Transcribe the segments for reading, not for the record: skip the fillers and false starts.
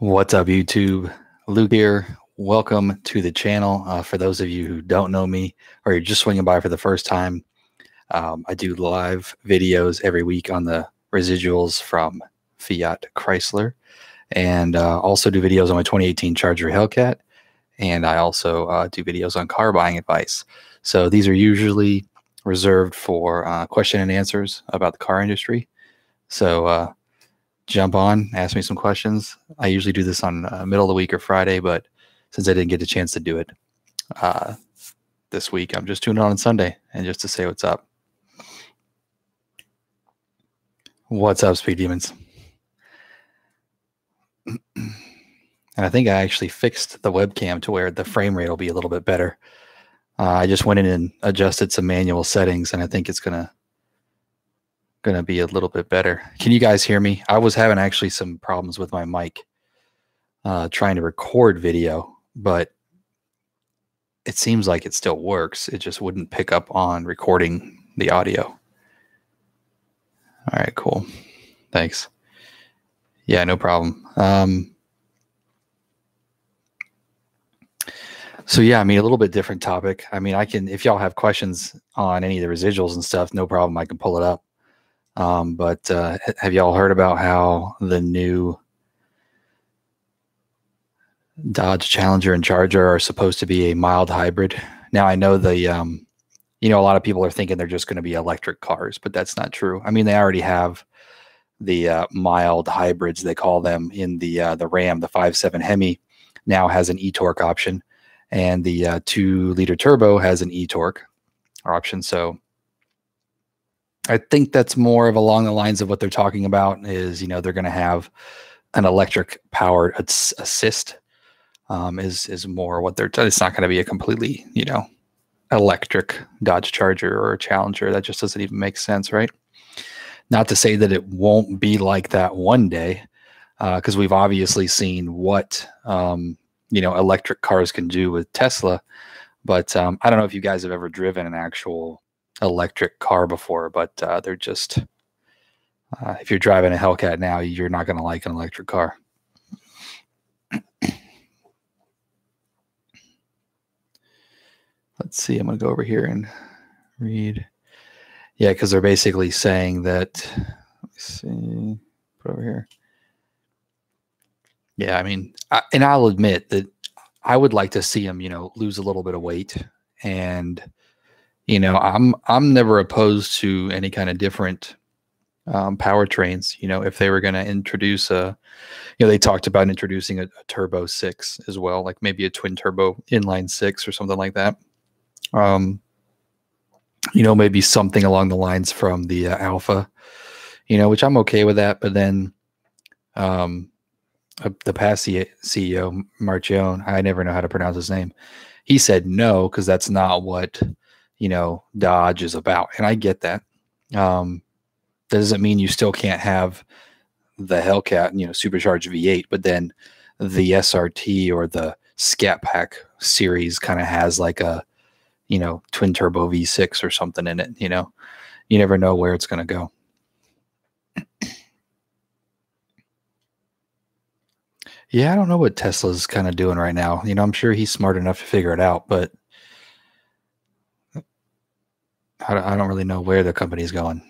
What's up, YouTube? Luke here. Welcome to the channel. For those of you who don't know me or you're just swinging by for the first time, I do live videos every week on the residuals from Fiat Chrysler, and also do videos on my 2018 Charger Hellcat, and I also do videos on car buying advice. So these are usually reserved for question and answers about the car industry. So jump on, ask me some questions. I usually do this on middle of the week or Friday, but since I didn't get a chance to do it this week, I'm just tuning on Sunday and just to say what's up. What's up, Speed Demons? And I think I actually fixed the webcam to where the frame rate will be a little bit better. I just went in and adjusted some manual settings, and I think it's gonna be a little bit better. Can you guys hear me? I was having actually some problems with my mic trying to record video, but it seems like it still works. It just wouldn't pick up on recording the audio. All right, cool. Thanks. Yeah, no problem. So yeah, I mean, a little bit different topic. I mean, I can, if y'all have questions on any of the residuals and stuff, no problem. I can pull it up. But have y'all heard about how the new Dodge Challenger and Charger are supposed to be a mild hybrid? Now, I know the, a lot of people are thinking they're just going to be electric cars, but that's not true. I mean, they already have the mild hybrids, they call them, in the Ram. The 5.7 Hemi now has an e-torque option, and the 2-liter turbo has an e-torque option. So I think that's more of along the lines of what they're talking about is, they're going to have an electric powered assist is more what they're, it's not going to be a completely, electric Dodge Charger or Challenger. That just doesn't even make sense, right? Not to say that it won't be like that one day, because we've obviously seen what, electric cars can do with Tesla. But I don't know if you guys have ever driven an actual electric car before, but they're just, if you're driving a Hellcat now, you're not going to like an electric car. Let's see, I'm going to go over here and read. Yeah, because they're basically saying that, let me see, put over here. Yeah, I mean, and I'll admit that I would like to see them, lose a little bit of weight. And, I'm never opposed to any kind of different powertrains. If they were going to introduce they talked about introducing a turbo 6 as well, like maybe a twin turbo inline 6 or something like that. Maybe something along the lines from the Alpha, which I'm okay with that. But then the past CEO, Marchione, I never know how to pronounce his name. He said no, because that's not what, Dodge is about. And I get that. That doesn't mean you still can't have the Hellcat, supercharged V8, but then the SRT or the Scat Pack series kind of has like a, twin turbo V6 or something in it. You never know where it's going to go. Yeah, I don't know what Tesla's kind of doing right now. I'm sure he's smart enough to figure it out, but I don't really know where the company's going.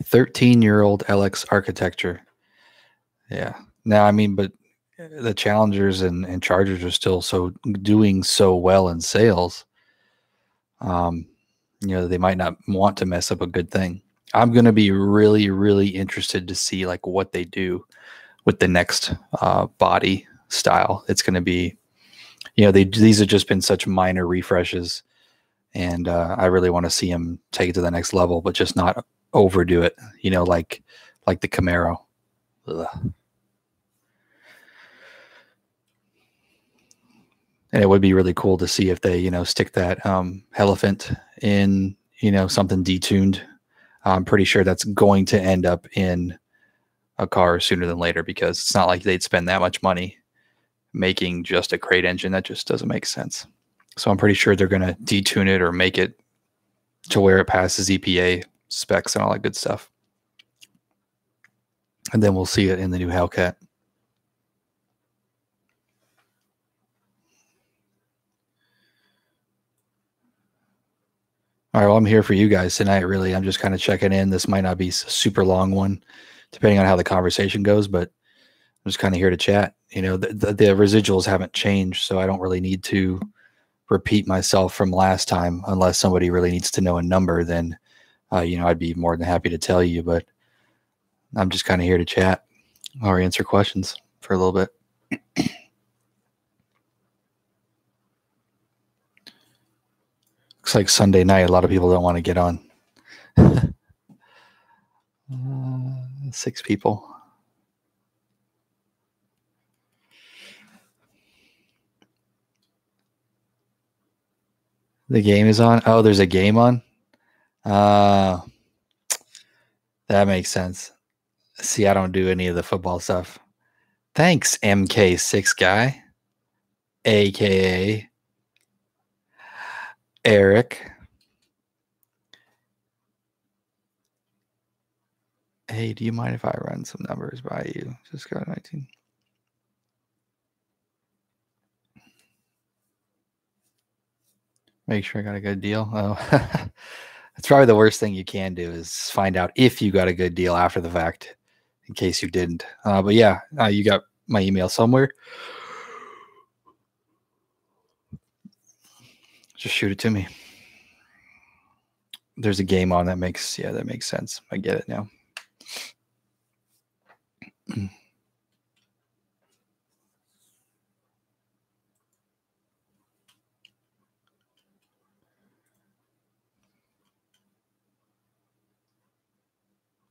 13-year-old LX architecture. Yeah. Now, I mean, but the Challengers and Chargers are still doing so well in sales. They might not want to mess up a good thing. I'm going to be really, really interested to see like what they do with the next body style. It's going to be, these have just been such minor refreshes, and I really want to see them take it to the next level, but just not overdo it. Like the Camaro. Ugh. And it would be really cool to see if they, stick that elephant in, something detuned. I'm pretty sure that's going to end up in a car sooner than later, because it's not like they'd spend that much money making just a crate engine. That just doesn't make sense. So I'm pretty sure they're going to detune it or make it to where it passes EPA specs and all that good stuff. and then we'll see it in the new Hellcat. All right, well, I'm here for you guys tonight, really. I'm just kind of checking in. This might not be a super long one, depending on how the conversation goes, but I'm just kind of here to chat. You know, the residuals haven't changed, so I don't really need to repeat myself from last time unless somebody really needs to know a number. Then, you know, I'd be more than happy to tell you, but I'm just kind of here to chat or answer questions for a little bit. Looks like Sunday night, a lot of people don't want to get on. 6 people. The game is on. Oh, there's a game on. That makes sense. See, I don't do any of the football stuff. Thanks, MK6 guy, aka Eric. Hey, do you mind if I run some numbers by you? Just go to 19. Make sure I got a good deal. Oh, that's probably the worst thing you can do is find out if you got a good deal after the fact, in case you didn't. But yeah, you got my email somewhere. Just shoot it to me. There's a game on that makes sense. I get it now.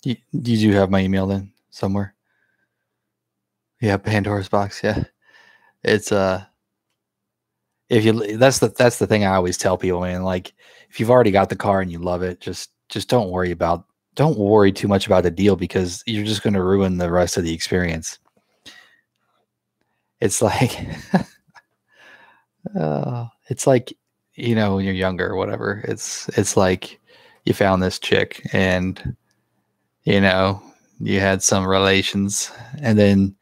You do have my email then somewhere? Yeah, Pandora's box. Yeah, it's if you that's the thing I always tell people, man. Like, if you've already got the car and you love it, just don't worry too much about the deal, because you're just going to ruin the rest of the experience. It's like it's like, you know, when you're younger or whatever. It's like you found this chick and, you know, you had some relations and then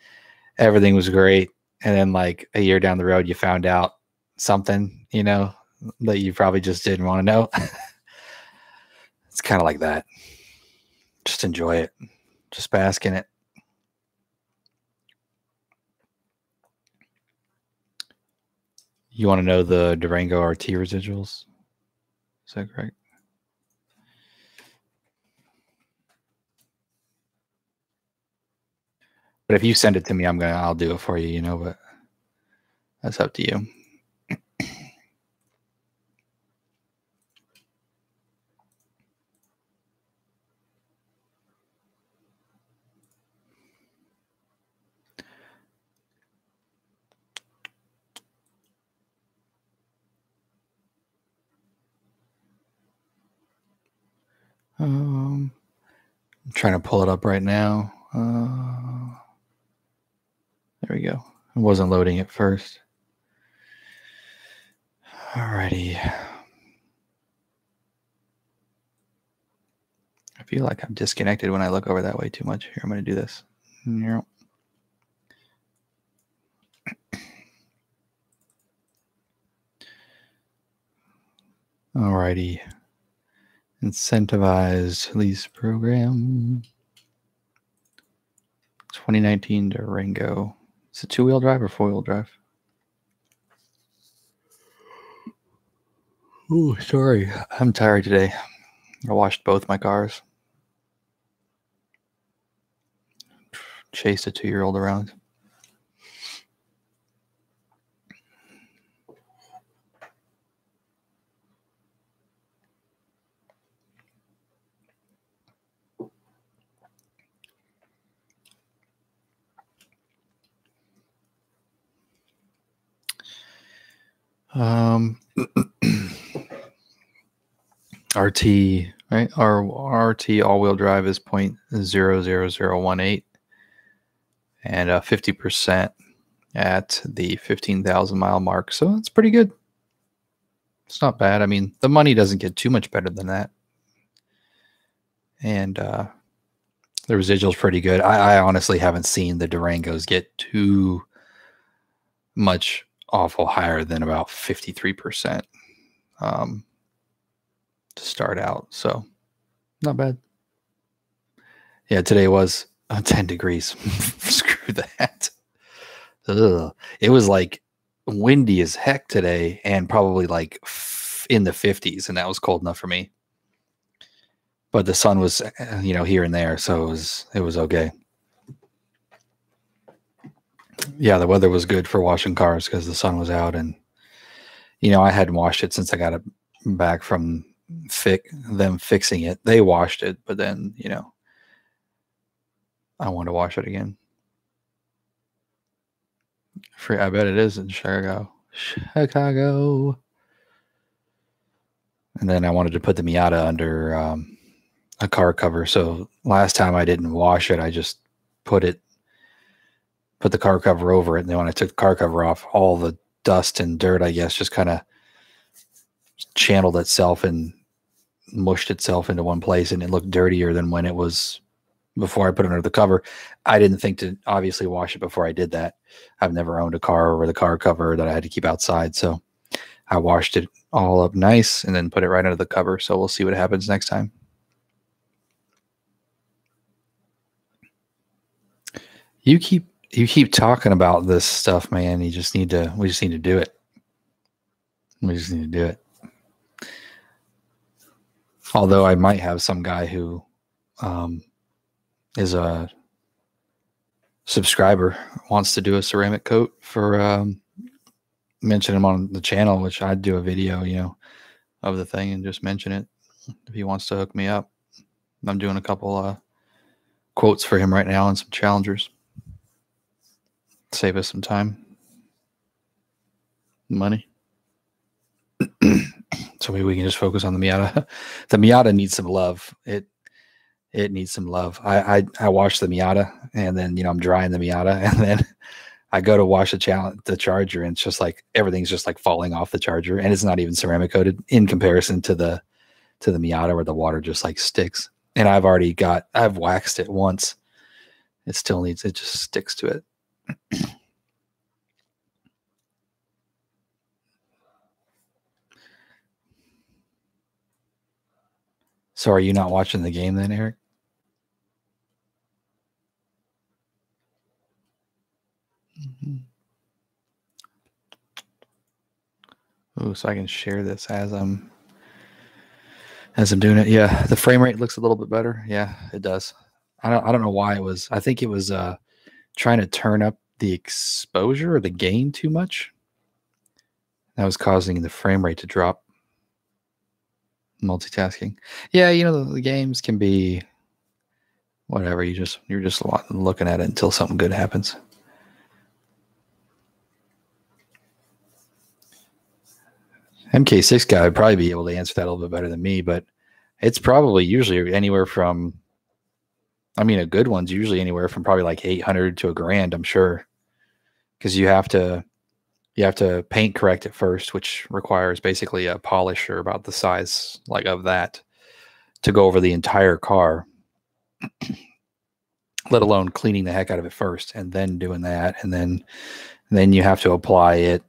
everything was great, and then like a year down the road you found out something, you know, that you probably just didn't want to know. It's kind of like that. Just enjoy it. Just bask in it. You want to know the Durango RT residuals? Is that correct? But if you send it to me, I'll do it for you, you know, but that's up to you. I'm trying to pull it up right now. There we go. I wasn't loading it first. Alrighty. I feel like I'm disconnected when I look over that way too much. Here, I'm going to do this. Alrighty. Incentivized lease program. 2019 Durango. Is it 2-wheel drive or 4-wheel drive? Oh, sorry. I'm tired today. I washed both my cars. Chased a 2-year-old around. RT, right? Our RT all-wheel drive is 0.00018 and 50% at the 15,000 mile mark. So that's pretty good. It's not bad. I mean, the money doesn't get too much better than that. And The residual's pretty good. I honestly haven't seen the Durangos get too much awful higher than about 53% to start out. So not bad. Yeah, today was 10 degrees. Screw that. Ugh. It was like windy as heck today and probably like in the 50s, and that was cold enough for me. But the sun was, here and there, so it was okay. Yeah, the weather was good for washing cars because the sun was out, and I hadn't washed it since I got it back from them fixing it. They washed it, but then I want to wash it again. I bet it is in Chicago. And then I wanted to put the Miata under a car cover. So last time I didn't wash it. I just put the car cover over it. And then when I took the car cover off, all the dust and dirt, I guess, just kind of channeled itself and mushed itself into one place, and it looked dirtier than when it was before I put it under the cover. I didn't think to obviously wash it before I did that. I've never owned a car with a car cover that I had to keep outside. So I washed it all up nice and then put it right under the cover. So we'll see what happens next time. You keep talking about this stuff, man. We just need to do it. We just need to do it. Although I might have some guy who is a subscriber, wants to do a ceramic coat for mention him on the channel, which I'd do a video, of the thing and just mention it if he wants to hook me up. I'm doing a couple quotes for him right now and some challengers. Save us some time, money. So maybe we can just focus on the Miata. The Miata needs some love. It needs some love. I wash the Miata, and then I'm drying the Miata, and then I go to wash the Charger, and it's just like everything's just like falling off the Charger, and it's not even ceramic coated in comparison to the Miata, where the water just like sticks. And I've waxed it once. It just sticks to it. So are you not watching the game then, Eric? Oh, so I can share this as I'm doing it. Yeah, the frame rate looks a little bit better. Yeah, it does. I don't know why it was. I think it was trying to turn up the exposure or the gain too much. That was causing the frame rate to drop. Multitasking. Yeah, the games can be whatever. You're just looking at it until something good happens. MK6 guy would probably be able to answer that a little bit better than me, but it's probably usually anywhere from, a good one's usually anywhere from probably like 800 to $1,000, I'm sure. Because you have to paint correct it first, which requires basically a polisher about the size like of that to go over the entire car, let alone cleaning the heck out of it first and then doing that. And then you have to apply it.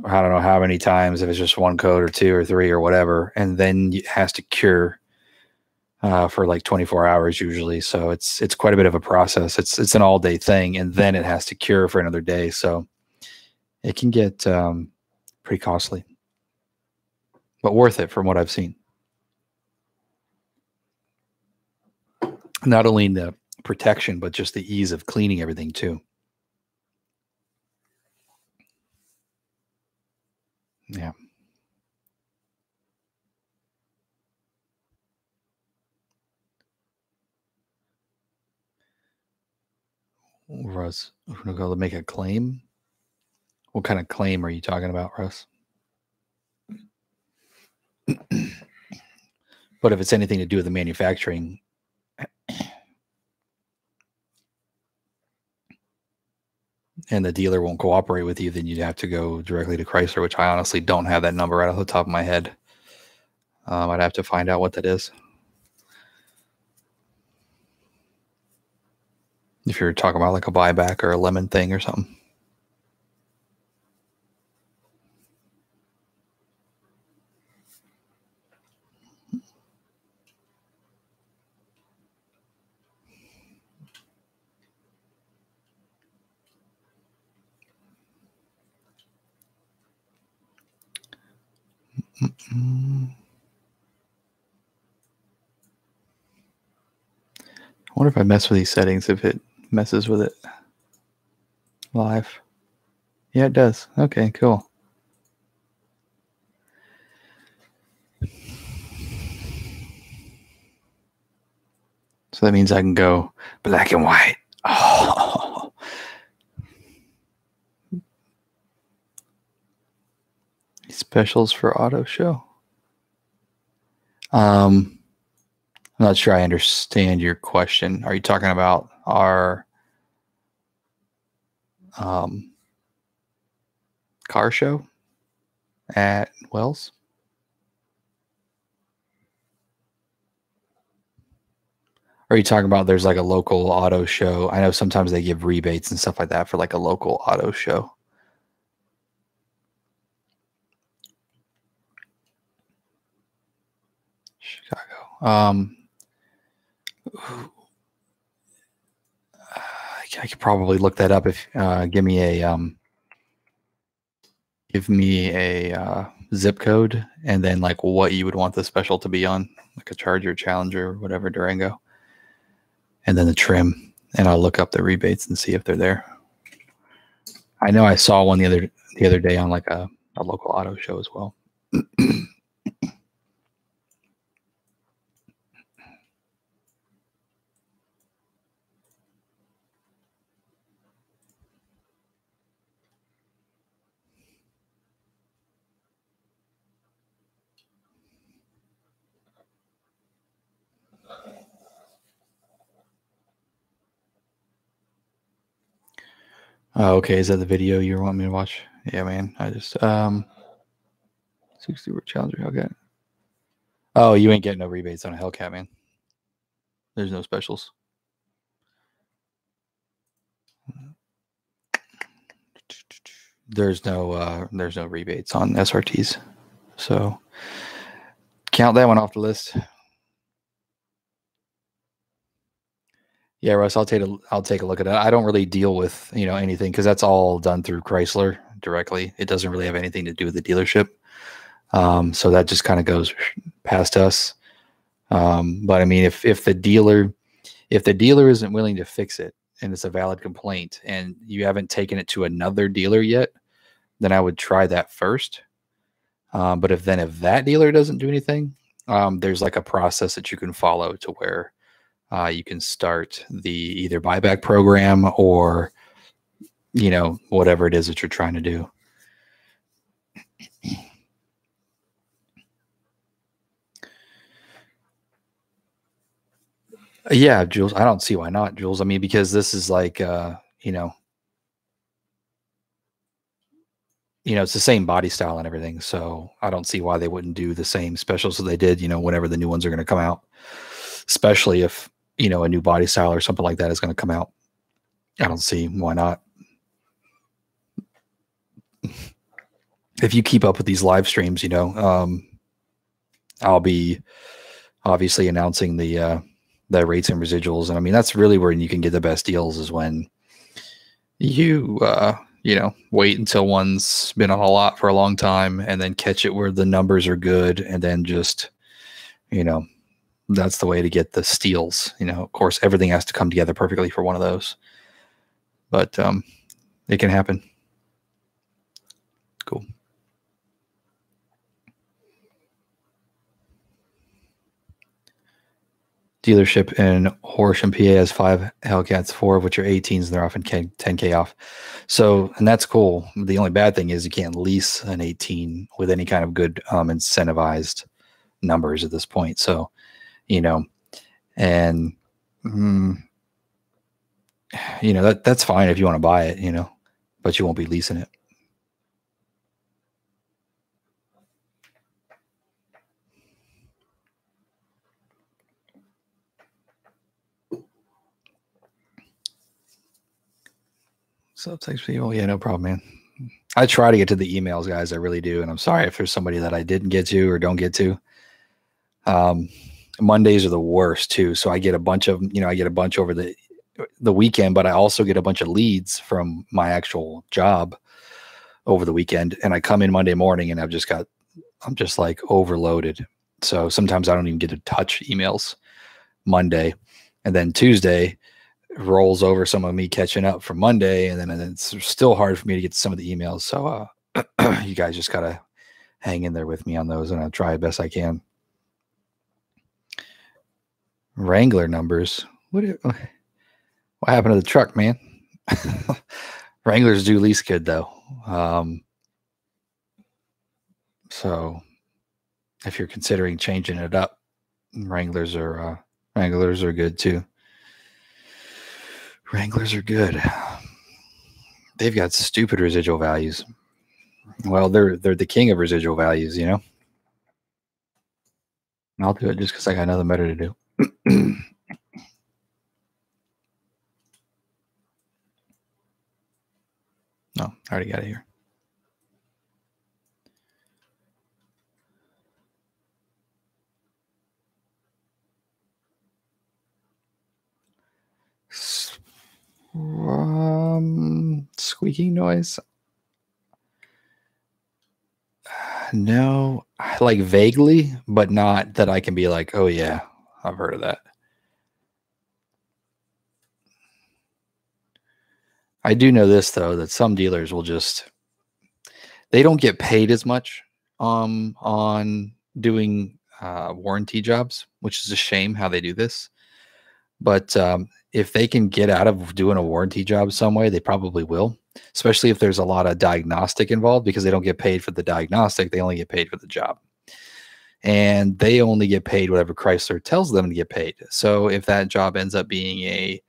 I don't know how many times, if it's just one coat or two or three or whatever, and then it has to cure for like 24 hours usually. So it's quite a bit of a process. It's an all-day thing, and then it has to cure for another day. So it can get pretty costly, but worth it from what I've seen. Not only the protection, but just the ease of cleaning everything too. Yeah. Russ, we're going to go to make a claim. What kind of claim are you talking about, Russ? But if it's anything to do with the manufacturing, and the dealer won't cooperate with you, then you'd have to go directly to Chrysler, which I honestly don't have that number right off the top of my head. I'd have to find out what that is. If you're talking about like a buyback or a lemon thing or something. I wonder if I mess with these settings, if it messes with it live. Yeah, it does. Okay, cool. So that means I can go black and white. Oh. Specials for auto show. I'm not sure I understand your question. Are you talking about our car show at Wells? Or are you talking about there's like a local auto show? I know sometimes they give rebates and stuff like that for like a local auto show. Chicago. I could probably look that up if give me a zip code and then like what you would want the special to be on, like a Charger, Challenger, whatever, Durango, and then the trim, and I'll look up the rebates and see if they're there. I know I saw one the other day on like a local auto show as well. Oh, okay. Is that the video you want me to watch? Yeah, man. I just 60 Challenger Hellcat. Oh, you ain't getting no rebates on a Hellcat, man. There's no specials. There's no rebates on SRTs. So count that one off the list. Yeah, Russ, I'll take a look at it. I don't really deal with anything because that's all done through Chrysler directly. It doesn't really have anything to do with the dealership. So that just kind of goes past us. But I mean, if the dealer isn't willing to fix it and it's a valid complaint and you haven't taken it to another dealer yet, then I would try that first. But if that dealer doesn't do anything, there's like a process that you can follow to where you can start the either buyback program or whatever it is that you're trying to do. Yeah, Jules, I don't see why not, Jules. I mean, because this is like it's the same body style and everything. So I don't see why they wouldn't do the same specials that they did, whenever the new ones are going to come out, especially if, a new body style or something like that is going to come out. I don't see why not. If you keep up with these live streams, I'll be obviously announcing the rates and residuals. And I mean, that's really where you can get the best deals is when you, wait until one's been on a lot for a long time and then catch it where the numbers are good. And then just, that's the way to get the steals. Of course, everything has to come together perfectly for one of those, but it can happen. Cool. Dealership in Horsham, PA has 5 Hellcats, 4 of which are 18s, and they're often 10K off. So, and that's cool. The only bad thing is you can't lease an 18 with any kind of good incentivized numbers at this point. So, and that's fine if you want to buy it, but you won't be leasing it. So thanks people. Yeah, no problem, man. I try to get to the emails, guys. I really do. And I'm sorry if there's somebody that I didn't get to or don't get to. Mondays are the worst too. So I get a bunch of, I get a bunch over the weekend, but I also get a bunch of leads from my actual job over the weekend. And I come in Monday morning and I'm just like overloaded. So sometimes I don't even get to touch emails Monday. And then Tuesday rolls over some of me catching up from Monday. And then it's still hard for me to get to some of the emails. So you guys just got to hang in there with me on those, and I'll try the best I can. Wrangler numbers. What happened to the truck, man? Wranglers do lease good though. So if you're considering changing it up, Wranglers are good too. Wranglers are good. They've got stupid residual values. Well, they're the king of residual values, I'll do it just because I got nothing better to do. No, I already got it here. Squeaking noise. No, like vaguely, but not that I can be like, oh yeah, I've heard of that. I do know this though, that some dealers will they don't get paid as much on doing warranty jobs, which is a shame how they do this. But if they can get out of doing a warranty job some way, they probably will, especially if there's a lot of diagnostic involved, because they don't get paid for the diagnostic. They only get paid for the job. And they only get paid whatever Chrysler tells them to get paid. So if that job ends up being a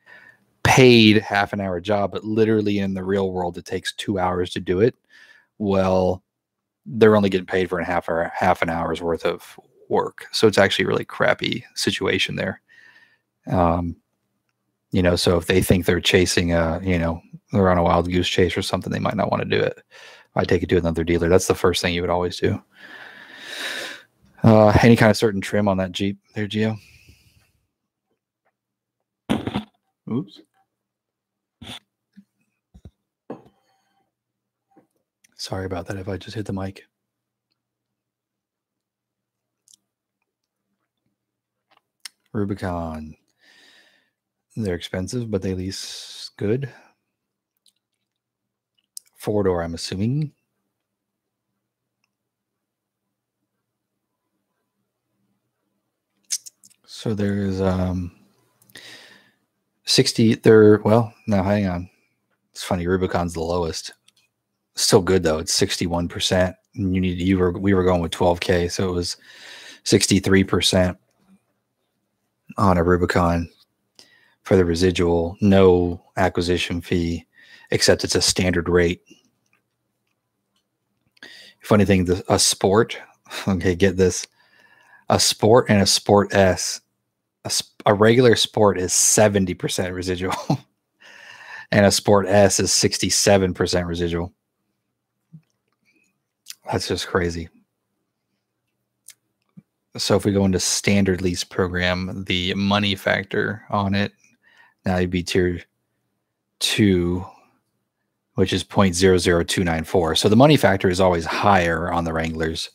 paid half-an-hour job, but literally in the real world, it takes 2 hours to do it, well, they're only getting paid for half an hour's worth of work. So it's actually a really crappy situation there. So if they think they're chasing they're on a wild goose chase or something, they might not want to do it. I take it to another dealer. That's the first thing you would always do. Any kind of certain trim on that Jeep there, Gio? Oops. Sorry about that if I just hit the mic. Rubicon. They're expensive, but they lease good. 4-door, I'm assuming. So there's 60 there. Well, now hang on. It's funny, Rubicon's the lowest. Still good though. It's 61%. We were going with 12K, so it was 63% on a Rubicon for the residual, no acquisition fee, except it's a standard rate. Funny thing, a Sport, okay, get this, a Sport and a Sport S, a regular Sport is 70% residual, and a Sport S is 67% residual. That's just crazy. So if we go into standard lease program, the money factor on it, now you'd be tier 2, which is 0.00294. So the money factor is always higher on the Wranglers,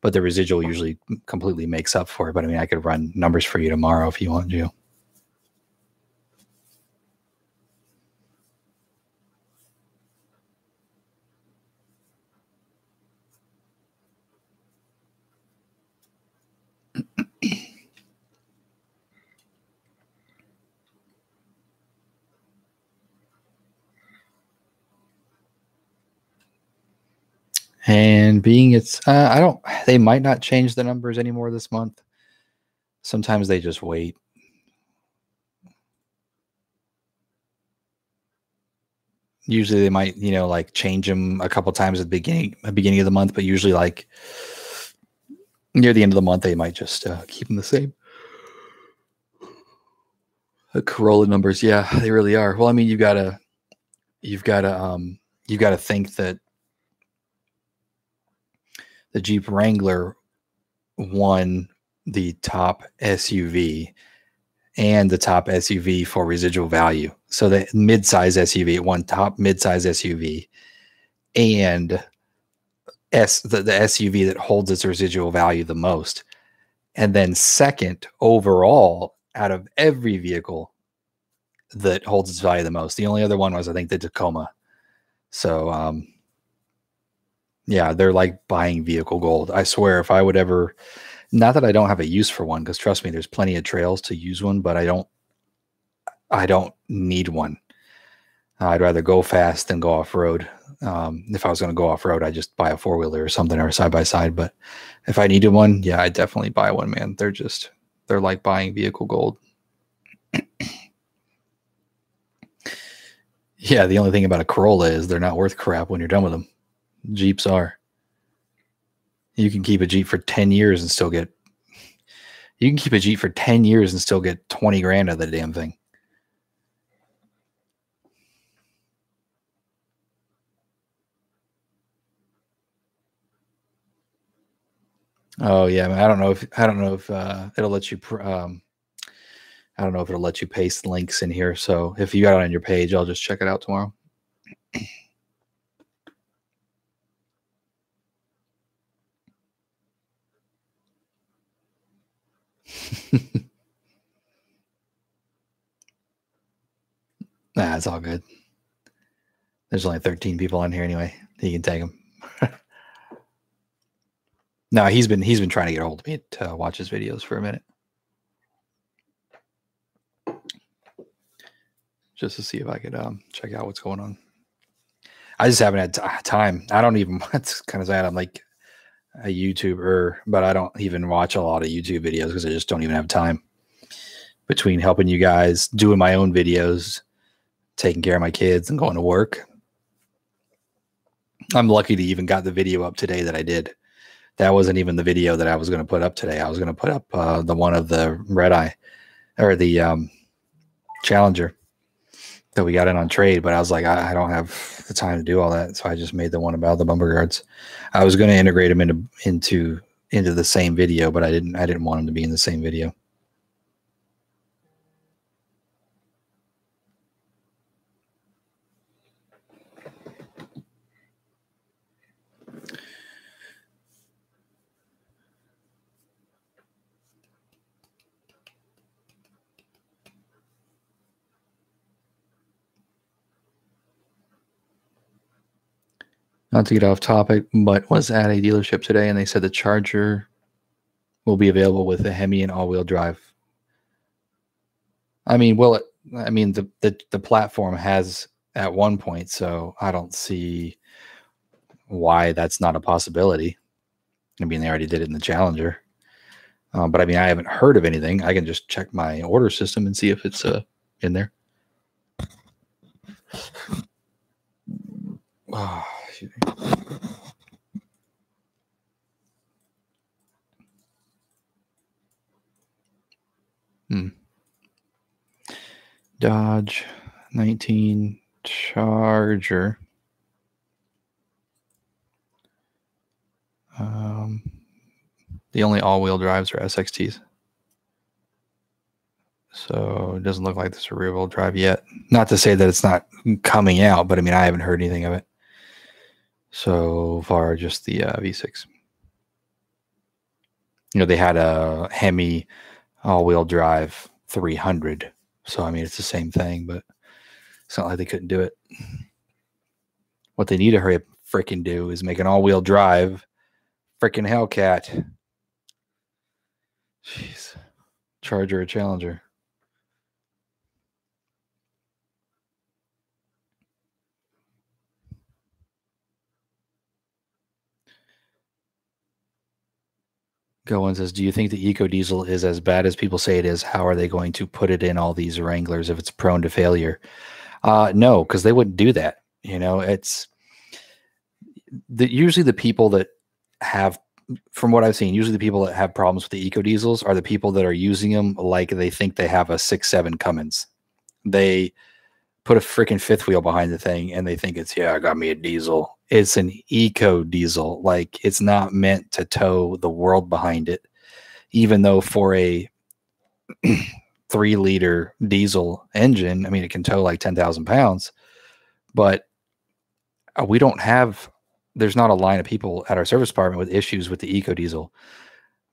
but the residual usually completely makes up for it. But I mean, I could run numbers for you tomorrow if you want to. And being they might not change the numbers anymore this month. Sometimes they just wait. Usually they might, like change them a couple times at the beginning of the month, but usually like near the end of the month, they might just keep them the same. The Corolla numbers, yeah, they really are. Well, I mean, you've got you've got to think that the Jeep Wrangler won the top SUV and the top SUV for residual value. So the midsize SUV, it won top midsize SUV and the SUV that holds its residual value the most. And then second overall out of every vehicle that holds its value the most. The only other one was, I think, the Tacoma. So, yeah, they're like buying vehicle gold. I swear, if I would ever, not that I don't have a use for one, because trust me, there's plenty of trails to use one, but I don't need one. I'd rather go fast than go off road. If I was going to go off road, I'd just buy a 4-wheeler or something, or a side by side. But if I needed one, yeah, I'd definitely buy one, man. They're like buying vehicle gold. Yeah, the only thing about a Corolla is they're not worth crap when you're done with them. Jeeps are. You can keep a Jeep for 10 years and still get 20 grand out of the damn thing. Oh yeah, I don't know if it'll let you. I don't know if it'll let you paste links in here. So if you got it on your page, I'll just check it out tomorrow. Nah, it's all good. There's only 13 people on here anyway. You can take them. No, he's been trying to get a hold of me to watch his videos for a minute, just to see if I could check out what's going on. I just haven't had time. I don't even. It's kind of sad. I'm like a YouTuber, but I don't even watch a lot of YouTube videos because I just don't even have time. Between helping you guys, doing my own videos, taking care of my kids, and going to work, I'm lucky to even got the video up today that I did. That wasn't even the video that I was going to put up today. I was going to put up the one of the red eye or the Challenger that we got in on trade, but I was like, I don't have the time to do all that, so I just made the one about the bumper guards. I was going to integrate them into the same video, but I didn't want them to be in the same video. Not to get off topic, but was at a dealership today, and they said the Charger will be available with a Hemi and all-wheel drive. I mean, the platform has at one point, so I don't see why that's not a possibility. I mean, they already did it in the Challenger, but I mean, I haven't heard of anything. I can just check my order system and see if it's in there. Oh, excuse me. Dodge 19 Charger. The only all-wheel drives are SXTs. So it doesn't look like there's a rear-wheel drive yet. Not to say that it's not coming out, but I mean, I haven't heard anything of it. So far, just the V6. You know, they had a Hemi all-wheel drive 300. So, I mean, it's the same thing, but it's not like they couldn't do it. What they need to hurry up freaking do is make an all-wheel drive freaking Hellcat. Jeez. Charger or Challenger. Gowan says, do you think the EcoDiesel is as bad as people say it is? How are they going to put it in all these Wranglers if it's prone to failure? No, because they wouldn't do that. You know, it's usually the people that have, from what I've seen, usually the people that have problems with the EcoDiesels are the people that are using them like they think they have a 6.7 Cummins. They put a freaking fifth wheel behind the thing and they think it's, yeah, I got me a diesel. It's an EcoDiesel. Like, it's not meant to tow the world behind it, even though for a 3-liter diesel engine, I mean, it can tow like 10,000 pounds, but we don't have, there's not a line of people at our service department with issues with the EcoDiesel.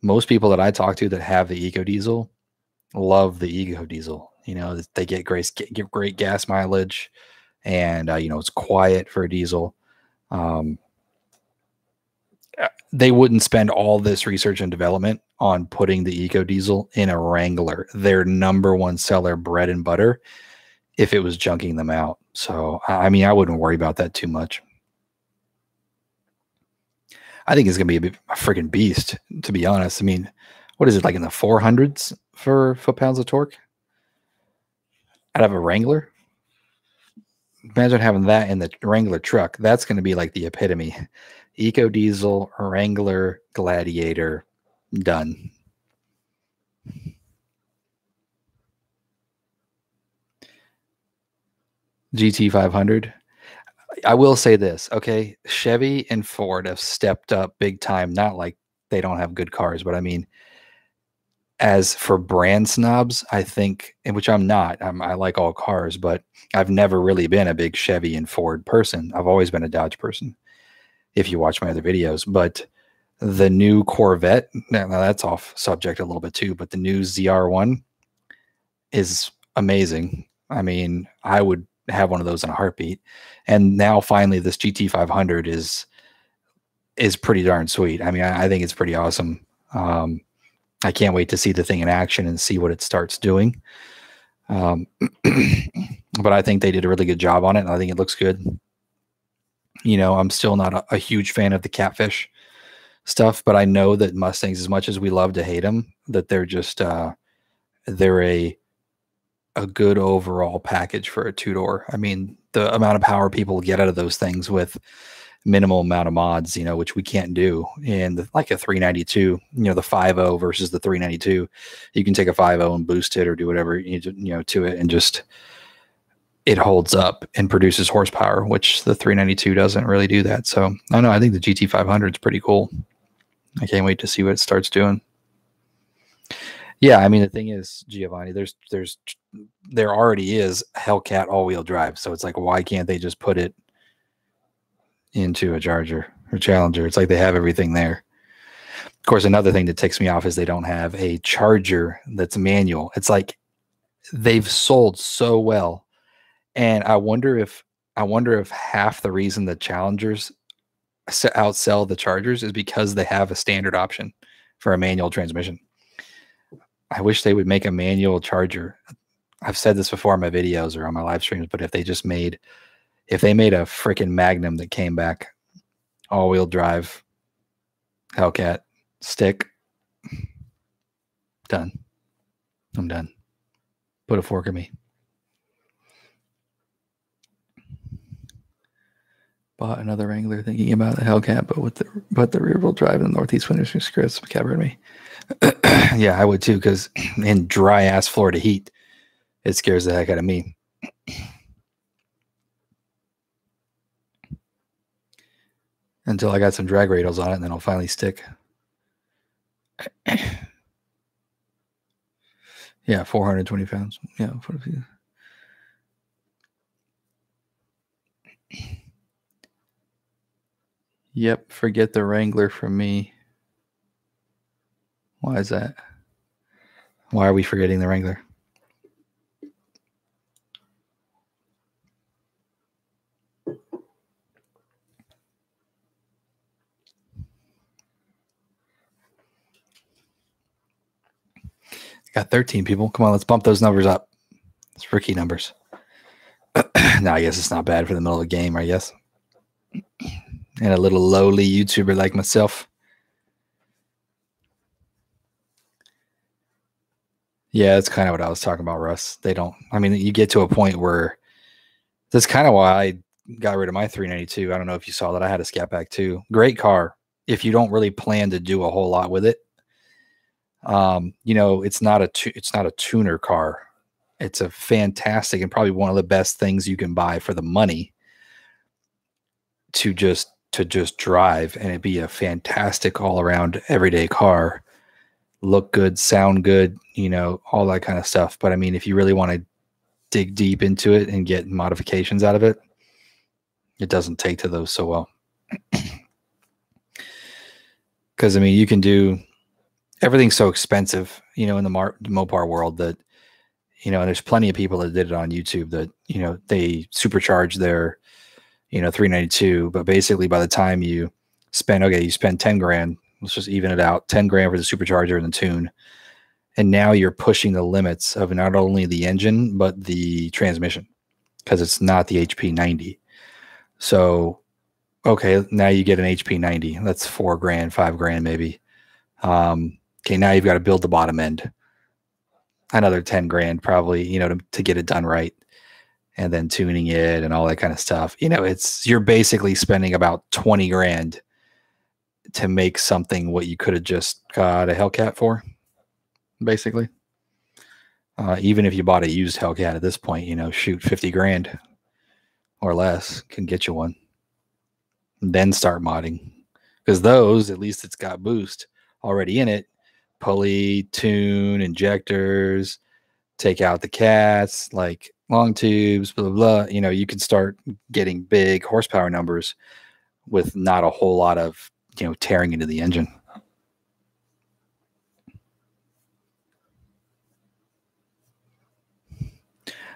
Most people that I talk to that have the EcoDiesel love the EcoDiesel. You know, they get great gas mileage, and you know, it's quiet for a diesel. They wouldn't spend all this research and development on putting the EcoDiesel in a Wrangler, their #1 seller, bread and butter, if it was junking them out. So, I mean, I wouldn't worry about that too much. I think it's going to be a freaking beast, to be honest. I mean, what is it, like in the 400s for foot-pounds of torque out of a Wrangler? Imagine having that in the Wrangler truck. That's going to be like the epitome. EcoDiesel, Wrangler, Gladiator, done. GT500. I will say this, okay? Chevy and Ford have stepped up big time. Not like they don't have good cars, but I mean, as for brand snobs, I think, and which I'm not, I like all cars, but I've never really been a big Chevy and Ford person. I've always been a Dodge person, if you watch my other videos. But the new Corvette, now that's off subject a little bit too, but the new ZR1 is amazing. I mean, I would have one of those in a heartbeat. And now finally this GT500 is pretty darn sweet. I mean, I think it's pretty awesome. I can't wait to see the thing in action and see what it starts doing. But I think they did a really good job on it, and I think it looks good. You know, I'm still not a huge fan of the catfish stuff, but I know that Mustangs, as much as we love to hate them, that they're just they're a good overall package for a two-door. I mean, the amount of power people get out of those things with minimal amount of mods, you know, which we can't do in like a 392, you know, the 5.0 versus the 392. You can take a 5.0 and boost it or do whatever you need to, you know, to it, and just it holds up and produces horsepower, which the 392 doesn't really do that. So I don't know, I think the GT500 is pretty cool. I can't wait to see what it starts doing. Yeah, I mean, the thing is, Giovanni, there already is Hellcat all-wheel drive, so it's like, why can't they just put it into a Charger or Challenger? It's like they have everything there. Of course, another thing that ticks me off is they don't have a Charger that's manual. It's like they've sold so well, and I wonder if half the reason the Challengers outsell the Chargers is because they have a standard option for a manual transmission. I wish they would make a manual Charger. I've said this before in my videos or on my live streams, but if they made a freaking Magnum that came back all-wheel drive, Hellcat, stick, done. I'm done. Put a fork in me. Bought another Wrangler thinking about the Hellcat, but the rear-wheel drive in the Northeast winters scripts covered me. Yeah, I would too, because in dry-ass Florida heat, it scares the heck out of me. Until I got some drag radials on it, and then I'll finally stick. Yeah, 420 pounds. Yeah. Yep, forget the Wrangler from me. Why is that? Why are we forgetting the Wrangler? Got 13 people. Come on, let's bump those numbers up. It's rookie numbers. Now, I guess it's not bad for the middle of the game, I guess. And a little lowly YouTuber like myself. Yeah, that's kind of what I was talking about, Russ. They don't, I mean, you get to a point where that's kind of why I got rid of my 392. I don't know if you saw that. I had a Scat Pack too. Great car. If you don't really plan to do a whole lot with it, you know, it's not a tuner car. It's a fantastic and probably one of the best things you can buy for the money to just drive, and it'd be a fantastic all around everyday car. Look good, sound good, you know, all that kind of stuff. But I mean, if you really want to dig deep into it and get modifications out of it, it doesn't take to those so well. Because I mean, you can do everything's so expensive, you know, in the Mopar world that, you know, there's plenty of people that did it on YouTube that, you know, they supercharge their, you know, 392, but basically by the time you spend, okay, you spend 10 grand, let's just even it out, 10 grand for the supercharger and the tune. And now you're pushing the limits of not only the engine, but the transmission, because it's not the HP 90. So, okay, now you get an HP 90. That's 4 grand, 5 grand maybe. Okay, now you've got to build the bottom end. Another 10 grand probably, you know, to get it done right. And then tuning it and all that kind of stuff. You know, you're basically spending about 20 grand to make something what you could have just got a Hellcat for, basically. Even if you bought a used Hellcat at this point, you know, shoot, 50 grand or less can get you one. And then start modding. Because those, at least it's got boost already in it. Pulley, tune, injectors, take out the cats, like long tubes, blah, blah, blah. You know, you can start getting big horsepower numbers with not a whole lot of, you know, tearing into the engine.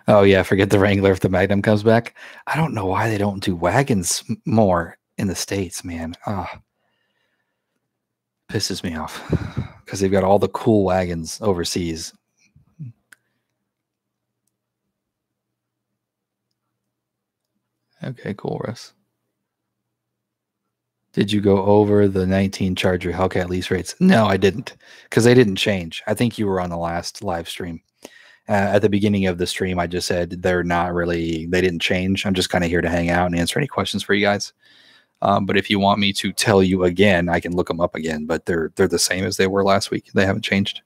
Oh yeah, forget the Wrangler if the Magnum comes back. I don't know why they don't do wagons more in the States, man. Pisses me off because they've got all the cool wagons overseas. Okay, cool, Russ. Did you go over the 19 Charger Hellcat lease rates? No, I didn't, because they didn't change. I think you were on the last live stream. At the beginning of the stream, I just said they didn't change. I'm just kind of here to hang out and answer any questions for you guys. But if you want me to tell you again, I can look them up again, but they're the same as they were last week. They haven't changed.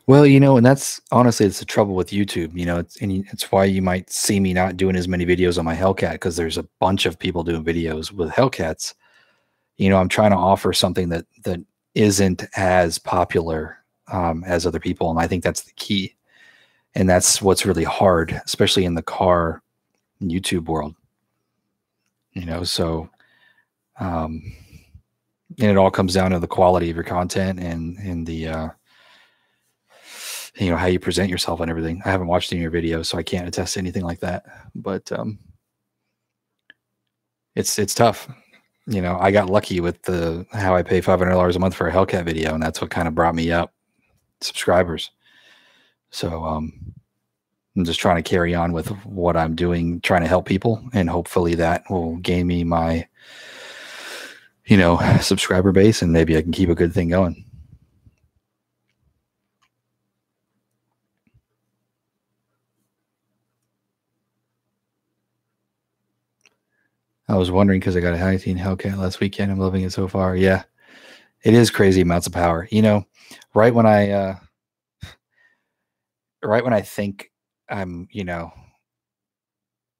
Well, you know, and that's honestly, it's the trouble with YouTube, you know, it's why you might see me not doing as many videos on my Hellcat, because there's a bunch of people doing videos with Hellcats. You know, I'm trying to offer something that isn't as popular as other people. And I think that's the key. And that's what's really hard, especially in the car YouTube world, you know, so, and it all comes down to the quality of your content and the, you know, how you present yourself and everything. I haven't watched any of your videos, so I can't attest to anything like that, but it's tough. You know, I got lucky with how I pay $500 a month for a Hellcat video, and that's what kind of brought me up subscribers. So I'm just trying to carry on with what I'm doing, trying to help people, and hopefully that will gain me my, you know, subscriber base, and maybe I can keep a good thing going. I was wondering because I got a 19 Hellcat last weekend. I'm loving it so far. Yeah, it is crazy amounts of power. You know, right when I think I'm, you know,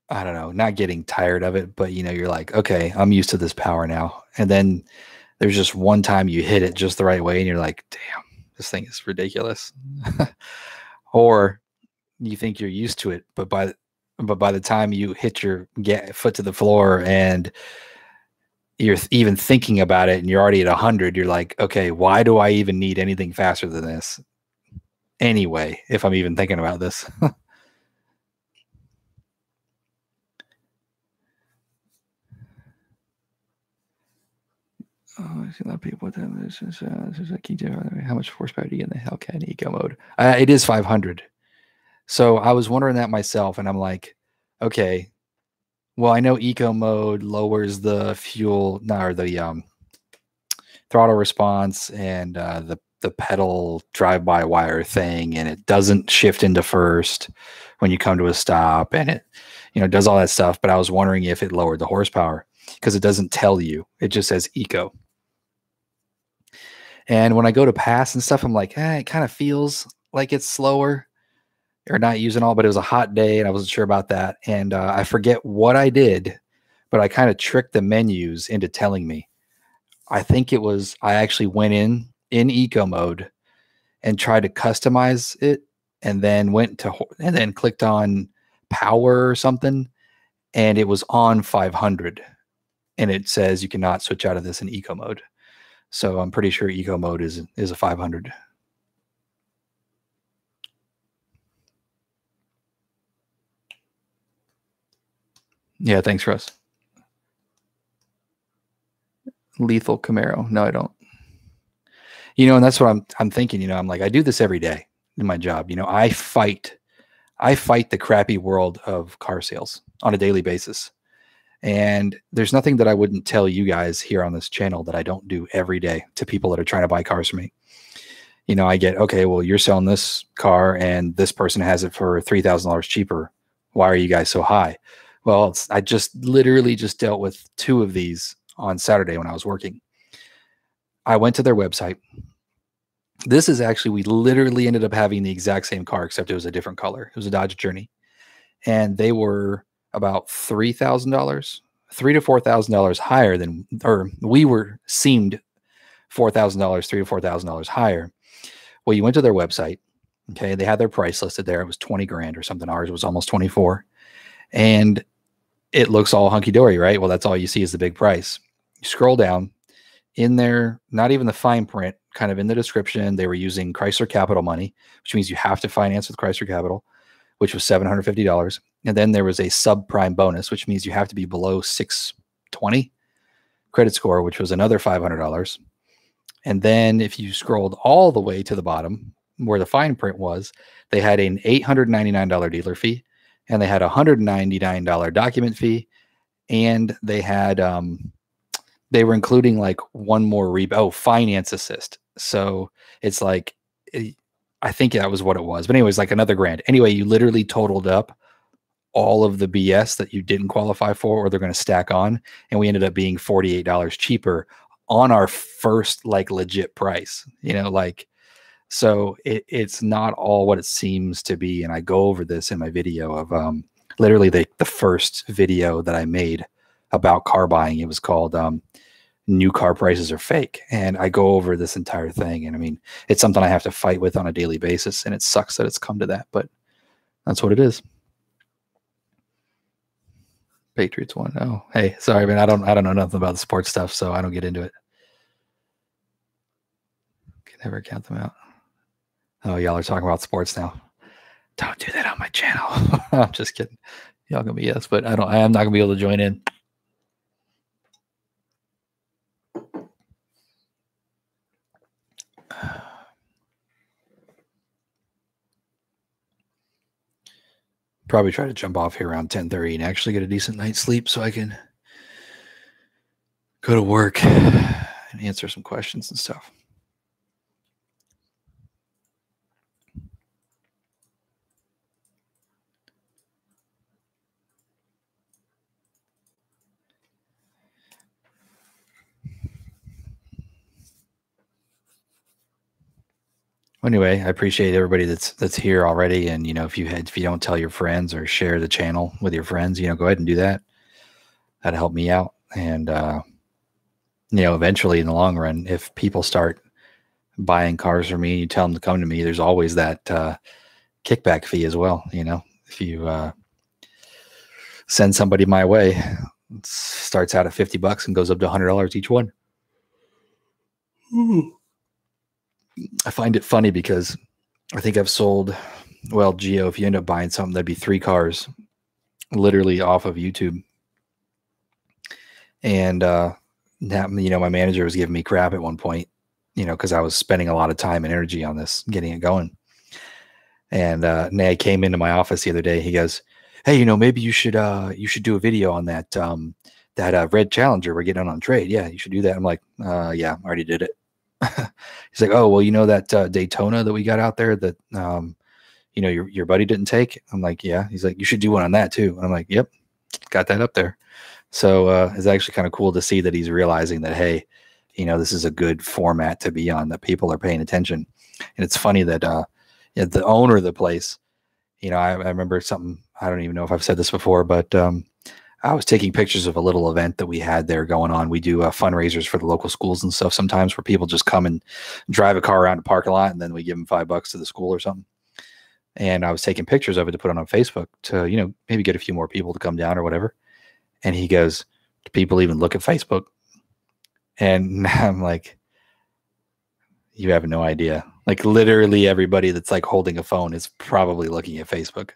I don't know, not getting tired of it, but you know, you're like, okay, I'm used to this power now. And then there's just one time you hit it just the right way, and you're like, damn, this thing is ridiculous. Or you think you're used to it, but by the time you hit your foot to the floor and you're even thinking about it and you're already at 100, you're like, okay, why do I even need anything faster than this anyway, if I'm even thinking about this? Oh, I see a lot of people with them. This is a key difference. How much horsepower do you get in the Hellcat Eco mode? It is 500. So I was wondering that myself, and I'm like, okay, well, I know Eco mode lowers the fuel, or the throttle response and the the pedal drive-by-wire thing, and it doesn't shift into first when you come to a stop, and it, you know, does all that stuff. But I was wondering if it lowered the horsepower, because it doesn't tell you. It just says eco. And when I go to pass and stuff, I'm like, it kind of feels like it's slower or not using all, but it was a hot day and I wasn't sure about that. And I forget what I did, but I kind of tricked the menus into telling me. I think it was, I actually went in eco mode and tried to customize it, and then and then clicked on power or something, and it was on 500, and it says you cannot switch out of this in eco mode. So I'm pretty sure eco mode is a 500. Yeah, thanks, Russ. Lethal Camaro. No, I don't. You know, and that's what I'm thinking. You know, I'm like, I do this every day in my job. You know, I fight the crappy world of car sales on a daily basis. And there's nothing that I wouldn't tell you guys here on this channel that I don't do every day to people that are trying to buy cars from me. You know, I get, okay, well, you're selling this car and this person has it for $3,000 cheaper. Why are you guys so high? Well, I just literally just dealt with 2 of these on Saturday when I was working. I went to their website. This is actually, we literally ended up having the exact same car, except it was a different color. It was a Dodge Journey. And they were about $3,000, $3,000 to $4,000 higher than, or we were seemed $4,000, $3,000 to $4,000 higher. Well, you went to their website. Okay. They had their price listed there. It was 20 grand or something. Ours was almost 24. And it looks all hunky dory, right? Well, that's all you see is the big price. You scroll down in there, not even the fine print, kind of in the description, they were using Chrysler Capital money, which means you have to finance with Chrysler Capital, which was $750. And then there was a subprime bonus, which means you have to be below 620 credit score, which was another $500. And then if you scrolled all the way to the bottom where the fine print was, they had an $899 dealer fee, and they had a $199 document fee, and they had they were including like one more finance assist. So it's like, I think that was what it was. But anyways, like another grand. Anyway, you literally totaled up all of the BS that you didn't qualify for or they're going to stack on. And we ended up being $48 cheaper on our first like legit price, you know, like, so it's not all what it seems to be. And I go over this in my video of literally the first video that I made about car buying. It was called New Car Prices Are Fake. And I go over this entire thing. And I mean, it's something I have to fight with on a daily basis. And it sucks that it's come to that, but that's what it is. Patriots won. Oh, hey, sorry, man. I don't know nothing about the sports stuff, so I don't get into it. Can never count them out. Oh, y'all are talking about sports now. Don't do that on my channel. I'm just kidding. Y'all gonna be yes, but I am not gonna be able to join in. Probably try to jump off here around 10:30 and actually get a decent night's sleep so I can go to work and answer some questions and stuff. Anyway, I appreciate everybody that's here already. And, you know, if you don't tell your friends or share the channel with your friends, you know, go ahead and do that. That'll help me out. And, you know, eventually in the long run, if people start buying cars from me, you tell them to come to me, there's always that kickback fee as well. You know, if you send somebody my way, it starts out at $50 and goes up to $100 each one. Ooh. I find it funny because I think I've sold, well, Gio, if you end up buying something, that'd be 3 cars literally off of YouTube. And, you know, my manager was giving me crap at one point, you know, because I was spending a lot of time and energy on this, getting it going. And Nay came into my office the other day. He goes, hey, you know, maybe you should do a video on that red Challenger we're getting on trade. Yeah, you should do that. I'm like, yeah, I already did it. He's like, oh, well, you know that Daytona that we got out there that, your buddy didn't take? I'm like, yeah. He's like, you should do one on that too. And I'm like, yep, got that up there. So it's actually kind of cool to see that he's realizing that, hey, this is a good format to be on, that people are paying attention. And it's funny that the owner of the place, I remember something, I don't even know if I've said this before, but I was taking pictures of a little event that we had there going on. We do fundraisers for the local schools and stuff sometimes, where people just come and drive a car around the parking lot, and then we give them $5 to the school or something. And I was taking pictures of it to put on Facebook to, maybe get a few more people to come down or whatever. And he goes, do people even look at Facebook? And I'm like, you have no idea. Like literally everybody that's like holding a phone is probably looking at Facebook.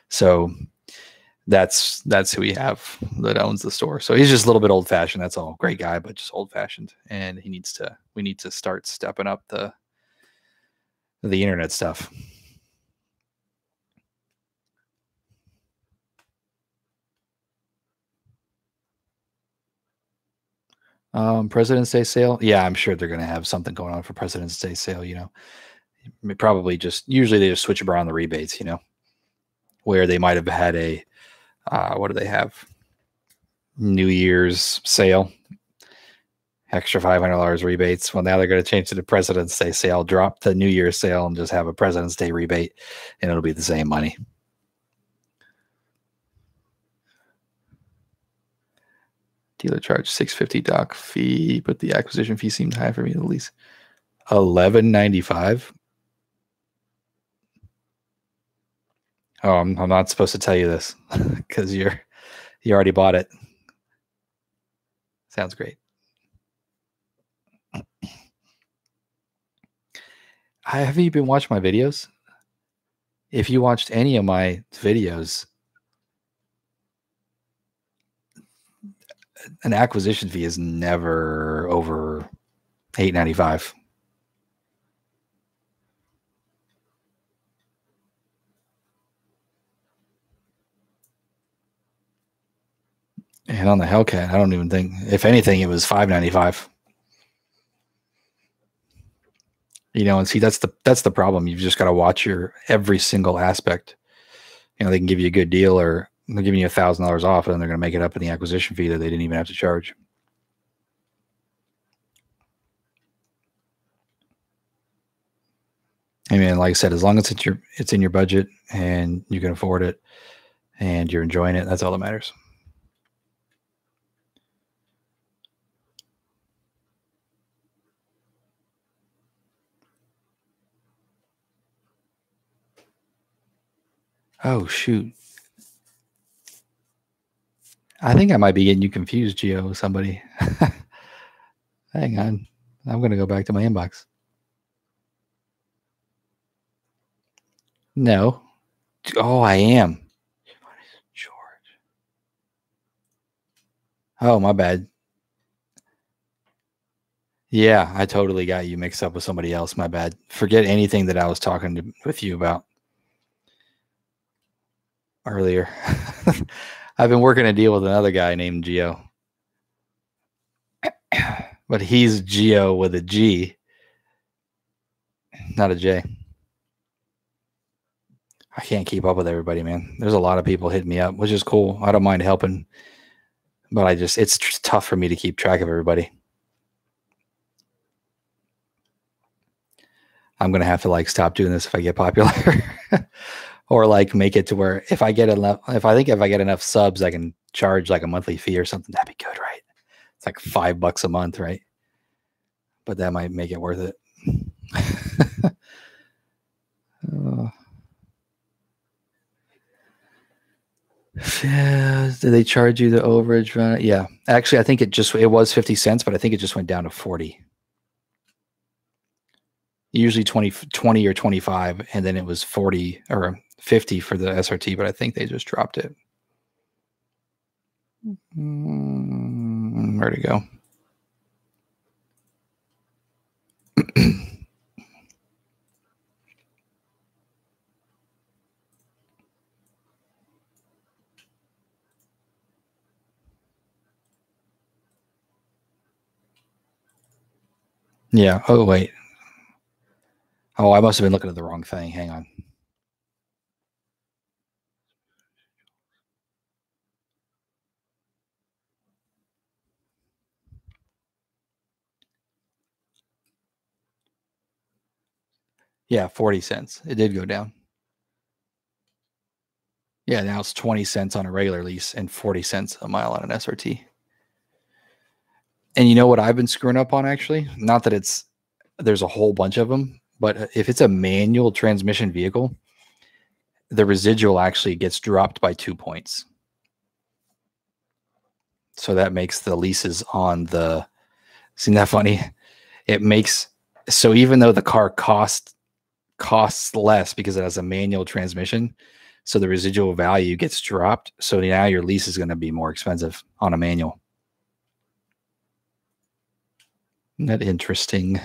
So that's who we have that owns the store. So he's just a little bit old fashioned. That's all. Great guy, but just old fashioned. And we need to start stepping up the internet stuff. President's Day sale. Yeah, I'm sure they're going to have something going on for President's Day sale. Probably usually they just switch around the rebates, where they might have had a, what do they have? New Year's sale, extra $500 rebates. Well, now they're going to change to the President's Day sale, drop the New Year's sale, and just have a President's Day rebate, and it'll be the same money. Dealer charge $650 doc fee, but the acquisition fee seemed high for me to lease. $11.95. Oh, I'm not supposed to tell you this because you already bought it. Sounds great. Have you been watching my videos? If you watched any of my videos, an acquisition fee is never over $8.95. And on the Hellcat, I don't even think, if anything, it was $5.95. And see, that's the problem. You've just got to watch your every single aspect. They can give you a good deal, or they're giving you $1,000 off, and then they're going to make it up in the acquisition fee that they didn't even have to charge. I mean, like I said, as long as it's in your budget and you can afford it and you're enjoying it, that's all that matters. Oh, shoot. I think I might be getting you confused, Gio, with somebody. Hang on. I'm going to go back to my inbox. No. Oh, I am. George. Oh, my bad. Yeah, I totally got you mixed up with somebody else. My bad. Forget anything that I was talking with you about earlier. I've been working a deal with another guy named Gio. But he's Gio with a G, not a J. I can't keep up with everybody, man. There's a lot of people hitting me up, which is cool. I don't mind helping, but it's tough for me to keep track of everybody. I'm going to have to stop doing this if I get popular or make it to where if I get enough subs, I can charge a monthly fee or something. That'd be good, right? It's like $5 a month, right? But that might make it worth it. Yeah, did they charge you the overage? Yeah, actually, I think it was 50 cents, but I think it just went down to 40. Usually 20 or 25, and then it was 40 or 50 for the SRT, but I think they just dropped it. Where'd it go? Yeah. Oh, wait. Oh, I must have been looking at the wrong thing. Hang on. Yeah, 40 cents. It did go down. Yeah, now it's 20 cents on a regular lease and 40 cents a mile on an SRT. And you know what I've been screwing up on actually? Not that there's a whole bunch of them, but if it's a manual transmission vehicle, the residual actually gets dropped by 2 points. So that makes the leases on the, isn't that funny? It makes, so even though the car costs less because it has a manual transmission, so the residual value gets dropped. So now your lease is going to be more expensive on a manual. Isn't that interesting?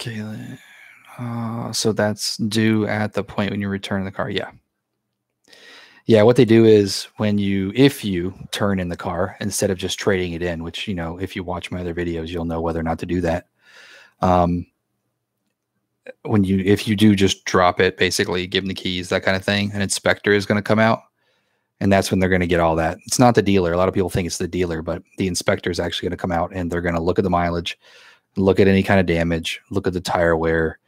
Okay. So that's due at the point when you return the car. Yeah. Yeah. What they do is if you turn in the car instead of just trading it in, which, if you watch my other videos, you'll know whether or not to do that. If you do just drop it, basically give them the keys, that kind of thing, an inspector is going to come out, and that's when they're going to get all that. It's not the dealer. A lot of people think it's the dealer, but the inspector is actually going to come out and they're going to look at the mileage, look at any kind of damage, look at the tire wear,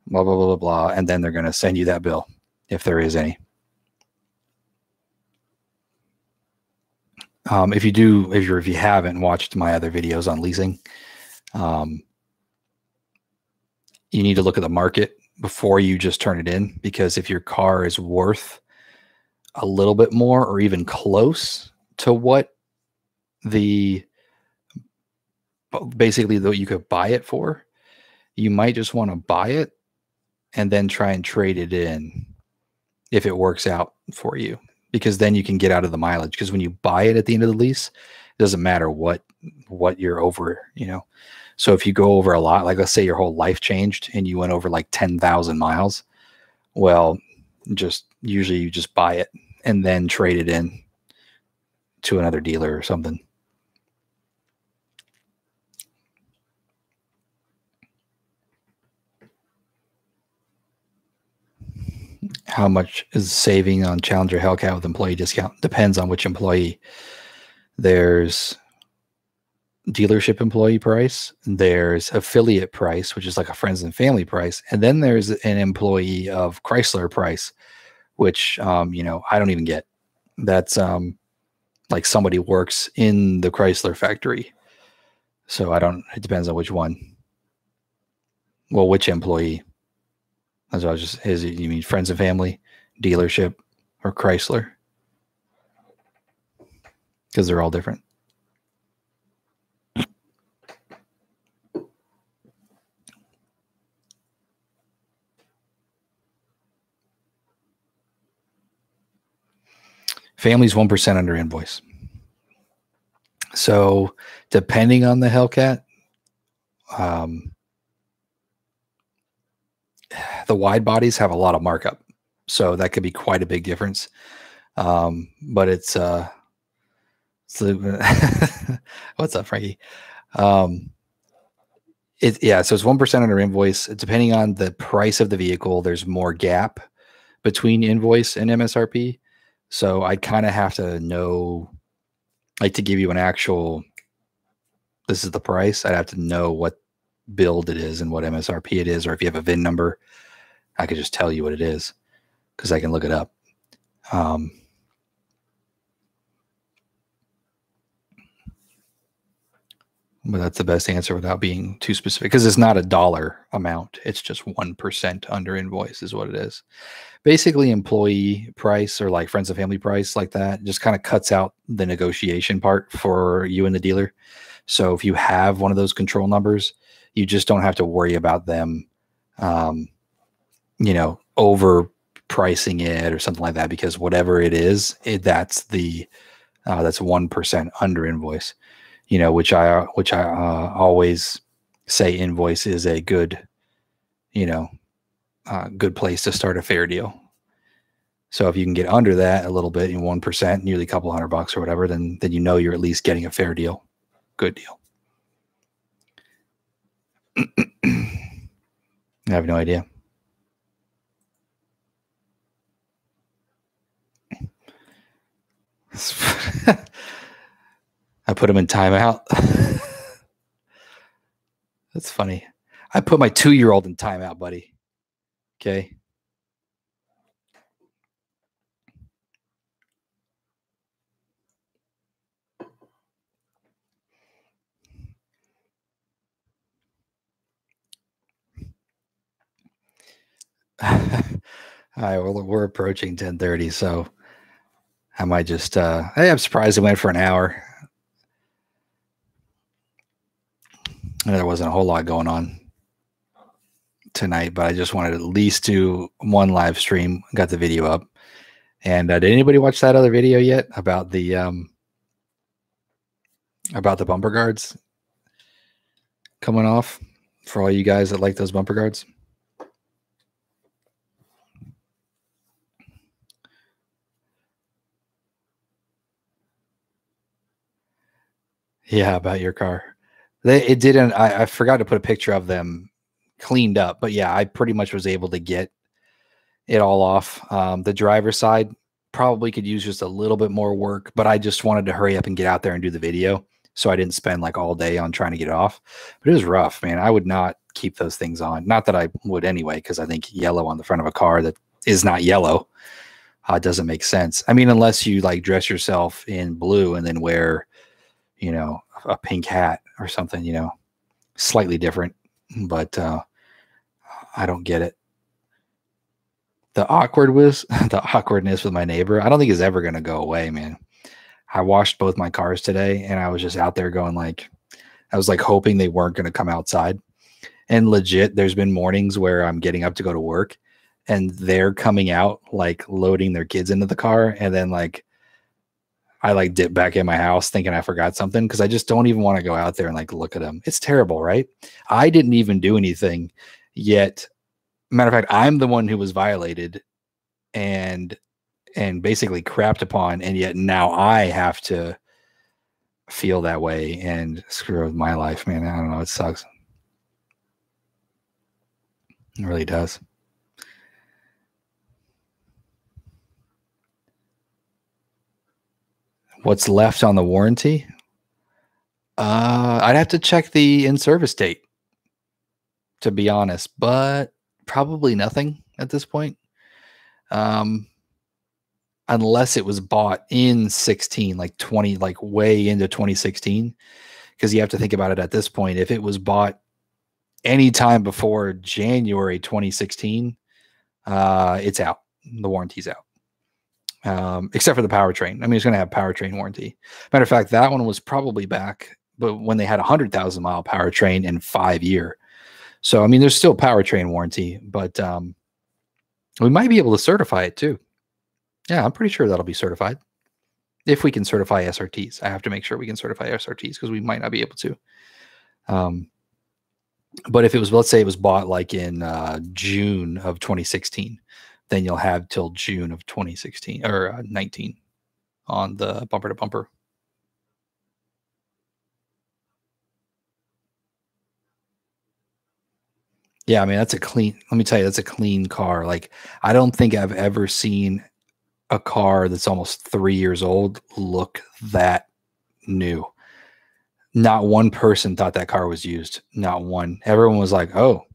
blah, blah, blah, blah, blah. And then they're going to send you that bill if there is any. If you haven't watched my other videos on leasing, you need to look at the market before you just turn it in, because if your car is worth a little bit more or even close to what basically though you could buy it for, you might just want to buy it and then try and trade it in if it works out for you, because then you can get out of the mileage. Because when you buy it at the end of the lease, it doesn't matter what you're over, So if you go over a lot, like let's say your whole life changed and you went over like 10,000 miles, well, usually you just buy it and then trade it in to another dealer or something. How much is saving on Challenger Hellcat with employee discount? Depends on which employee. There's dealership employee price, there's affiliate price, which is like a friends and family price, and then there's an employee of Chrysler price, which I don't even get. That's like somebody works in the Chrysler factory, so it depends on which one. Well, which employee? As I was you mean friends and family, dealership, or Chrysler? Because they're all different. Family's 1% under invoice. So depending on the Hellcat, the wide bodies have a lot of markup, so that could be quite a big difference. But it's what's up, Frankie? So it's 1% under invoice. Depending on the price of the vehicle, there's more gap between invoice and MSRP. So I kind of have to know, like, to give you an actual, this is the price, I'd have to know what build it is and what MSRP it is, or if you have a VIN number, I could just tell you what it is because I can look it up. But that's the best answer without being too specific, because it's not a dollar amount. It's just 1% under invoice is what it is. Basically, employee price or like friends and family price, like that, just kind of cuts out the negotiation part for you and the dealer. So if you have one of those control numbers, you just don't have to worry about them, overpricing it or something like that, because whatever it is, that's 1% under invoice. Which I always say invoice is a good, good place to start a fair deal. So if you can get under that a little bit, 1%, nearly a couple $100 or whatever, then you know you're at least getting a fair deal. Good deal. I have no idea. I put him in timeout. That's funny. I put my 2-year-old in timeout, buddy. Okay. All right, well, we're approaching 10:30, so I might just hey, I'm surprised it went for an hour. There wasn't a whole lot going on tonight, but I just wanted to at least do one live stream. Got the video up. And did anybody watch that other video yet about the bumper guards coming off for all you guys that like those bumper guards? Yeah, about your car. It didn't. I forgot to put a picture of them cleaned up, but yeah, I pretty much was able to get it all off. The driver's side probably could use just a little bit more work, but I just wanted to hurry up and get out there and do the video, so I didn't spend like all day on trying to get it off. But it was rough, man. I would not keep those things on. Not that I would anyway, because I think yellow on the front of a car that is not yellow doesn't make sense. I mean, unless you like dress yourself in blue and then wear, a pink hat or something, slightly different. But I don't get it. The awkwardness with my neighbor, I don't think is ever going to go away, man. I washed both my cars today, and I was just out there going I was like hoping they weren't going to come outside. And legit, there's been mornings where I'm getting up to go to work, and they're coming out, like loading their kids into the car, and then I dip back in my house thinking I forgot something, because I just don't even want to go out there and look at them. It's terrible, right? I didn't even do anything yet. Matter of fact, I'm the one who was violated and basically crapped upon, and yet now I have to feel that way and screw with my life, man. I don't know. It sucks. It really does. What's left on the warranty? I'd have to check the in-service date, to be honest, but probably nothing at this point. Unless it was bought in 16, way into 2016, because you have to think about it at this point. If it was bought anytime before January 2016, it's out. The warranty's out. Except for the powertrain. I mean, it's going to have powertrain warranty. Matter of fact, that one was probably back, but when they had 100,000 mile powertrain in 5 year. So, I mean, there's still powertrain warranty, but we might be able to certify it too. Yeah, I'm pretty sure that'll be certified. If we can certify SRTs. I have to make sure we can certify SRTs, because we might not be able to. But if it was, let's say it was bought in June of 2016, then you'll have till June of 2016 or 19 on the bumper to bumper. Yeah, I mean, let me tell you, that's a clean car. I don't think I've ever seen a car that's almost 3 years old look that new. Not one person thought that car was used. Not one. Everyone was like, "Oh,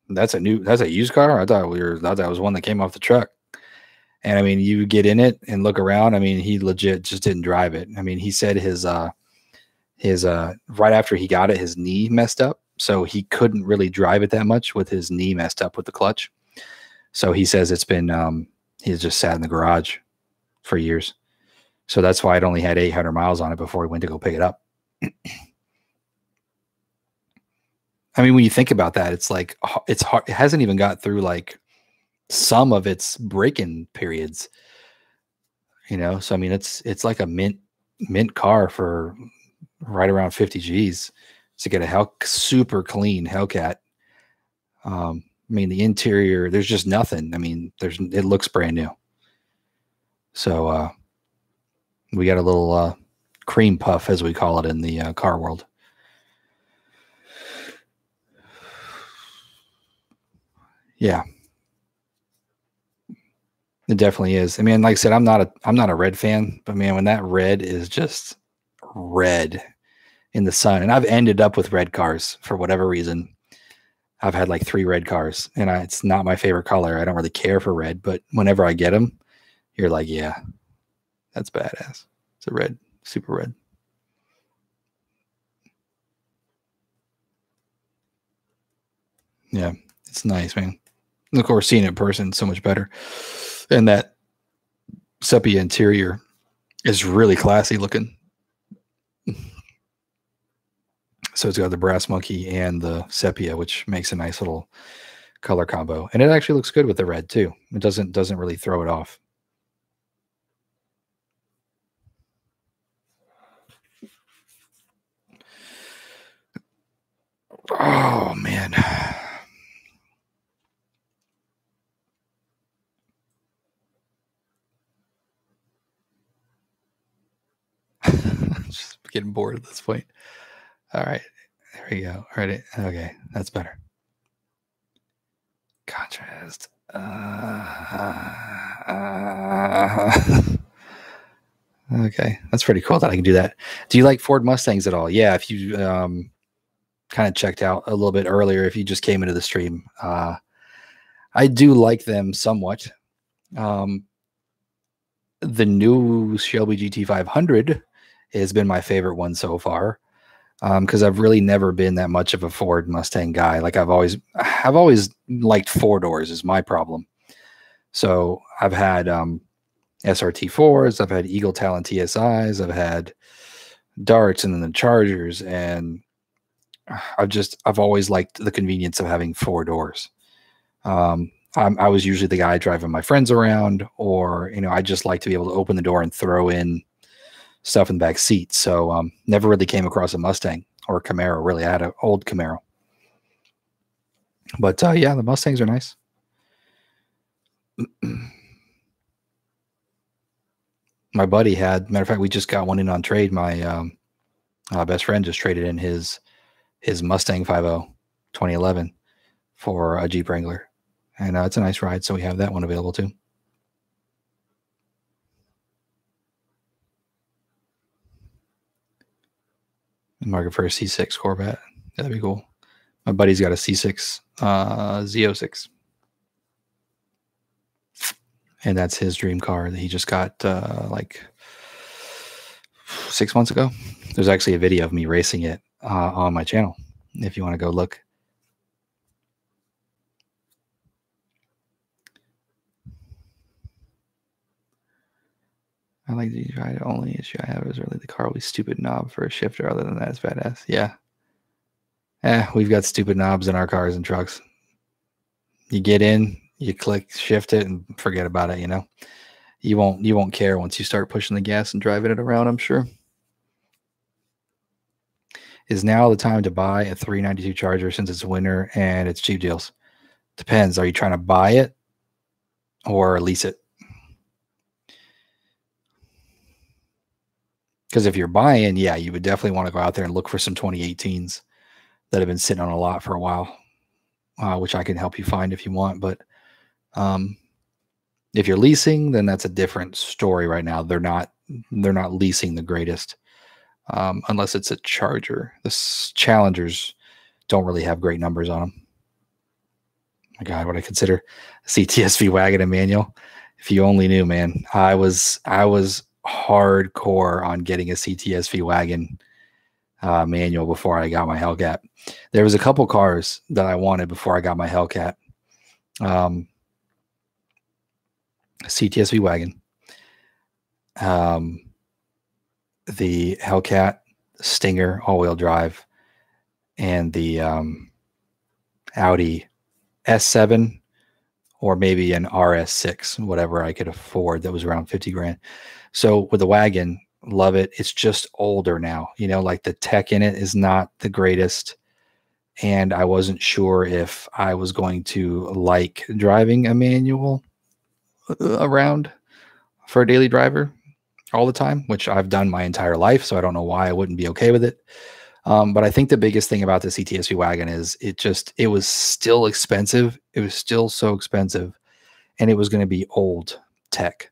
that's a used car? I thought that was one that came off the truck." And I mean, you get in it and look around. I mean, he legit just didn't drive it. I mean, he said his right after he got it, his knee messed up, so he couldn't really drive it that much with his knee messed up with the clutch. So he says it's been he's just sat in the garage for years. So that's why it only had 800 miles on it before he went to go pick it up. I mean, when you think about that, it's it's hard. It hasn't even got through some of its break-in periods, So I mean, it's like a mint car for right around 50 G's to get a super clean Hellcat. I mean, the interior, there's just nothing. I mean, it looks brand new. So we got a little cream puff, as we call it in the car world. Yeah, it definitely is. I mean, like I said, I'm not a red fan, but man, when that red is just red in the sun, and I've ended up with red cars for whatever reason. I've had like 3 red cars, and it's not my favorite color. I don't really care for red, but whenever I get them, you're like, yeah, that's badass. It's a red, super red. Yeah, it's nice, man. And of course, seeing it in person is so much better. And that sepia interior is really classy looking. So it's got the brass monkey and the sepia, which makes a nice little color combo. And it actually looks good with the red too. It doesn't really throw it off. Oh man. Just getting bored at this point. All right. There we go. All right. Okay. That's better. Contrast. Okay. That's pretty cool that I can do that. Do you like Ford Mustangs at all? Yeah. If you kind of checked out a little bit earlier, if you just came into the stream, I do like them somewhat. The new Shelby GT500 has been my favorite one so far, because I've really never been that much of a Ford Mustang guy. Like I've always liked 4-doors is my problem. So I've had SRT4s, I've had Eagle Talon TSIs, I've had Darts, and then the Chargers, and I've always liked the convenience of having 4 doors. I was usually the guy driving my friends around, or I just like to be able to open the door and throw in stuff in the back seat. So never really came across a Mustang or a Camaro. Really, I had an old Camaro. But yeah, the Mustangs are nice. My buddy had, matter of fact, we just got one in on trade. My best friend just traded in his Mustang 5.0 2011 for a Jeep Wrangler. And it's a nice ride, so we have that one available too. Market for a C6 Corvette. That'd be cool. My buddy's got a C6 Z06. And that's his dream car that he just got like 6 months ago. There's actually a video of me racing it on my channel if you want to go look. I like the ride. The only issue I have is really the car with stupid knob for a shifter. Other than that, it's badass. Yeah. We've got stupid knobs in our cars and trucks. You get in, you click, shift it, and forget about it. You won't care once you start pushing the gas and driving it around, I'm sure. Is now the time to buy a 392 Charger since it's winter and it's cheap deals? Depends. Are you trying to buy it or lease it? Because if you're buying, yeah, you would definitely want to go out there and look for some 2018s that have been sitting on a lot for a while, which I can help you find if you want. But if you're leasing, then that's a different story right now. They're not leasing the greatest, unless it's a Charger. The Challengers don't really have great numbers on them. My God, what I consider a CTSV wagon and manual. If you only knew, man, I was hardcore on getting a CTSV wagon manual before I got my Hellcat. There was a couple cars that I wanted before I got my Hellcat. A CTSV wagon, the Hellcat Stinger all-wheel drive, and the Audi S7, or maybe an RS6, whatever I could afford that was around 50 grand. So with the wagon, love it. It's just older now. Like the tech in it is not the greatest. and I wasn't sure if I was going to like driving a manual around for a daily driver all the time, which I've done my entire life. So I don't know why I wouldn't be okay with it. But I think the biggest thing about the CTSV wagon is it was still expensive. It was still so expensive, and it was going to be old tech.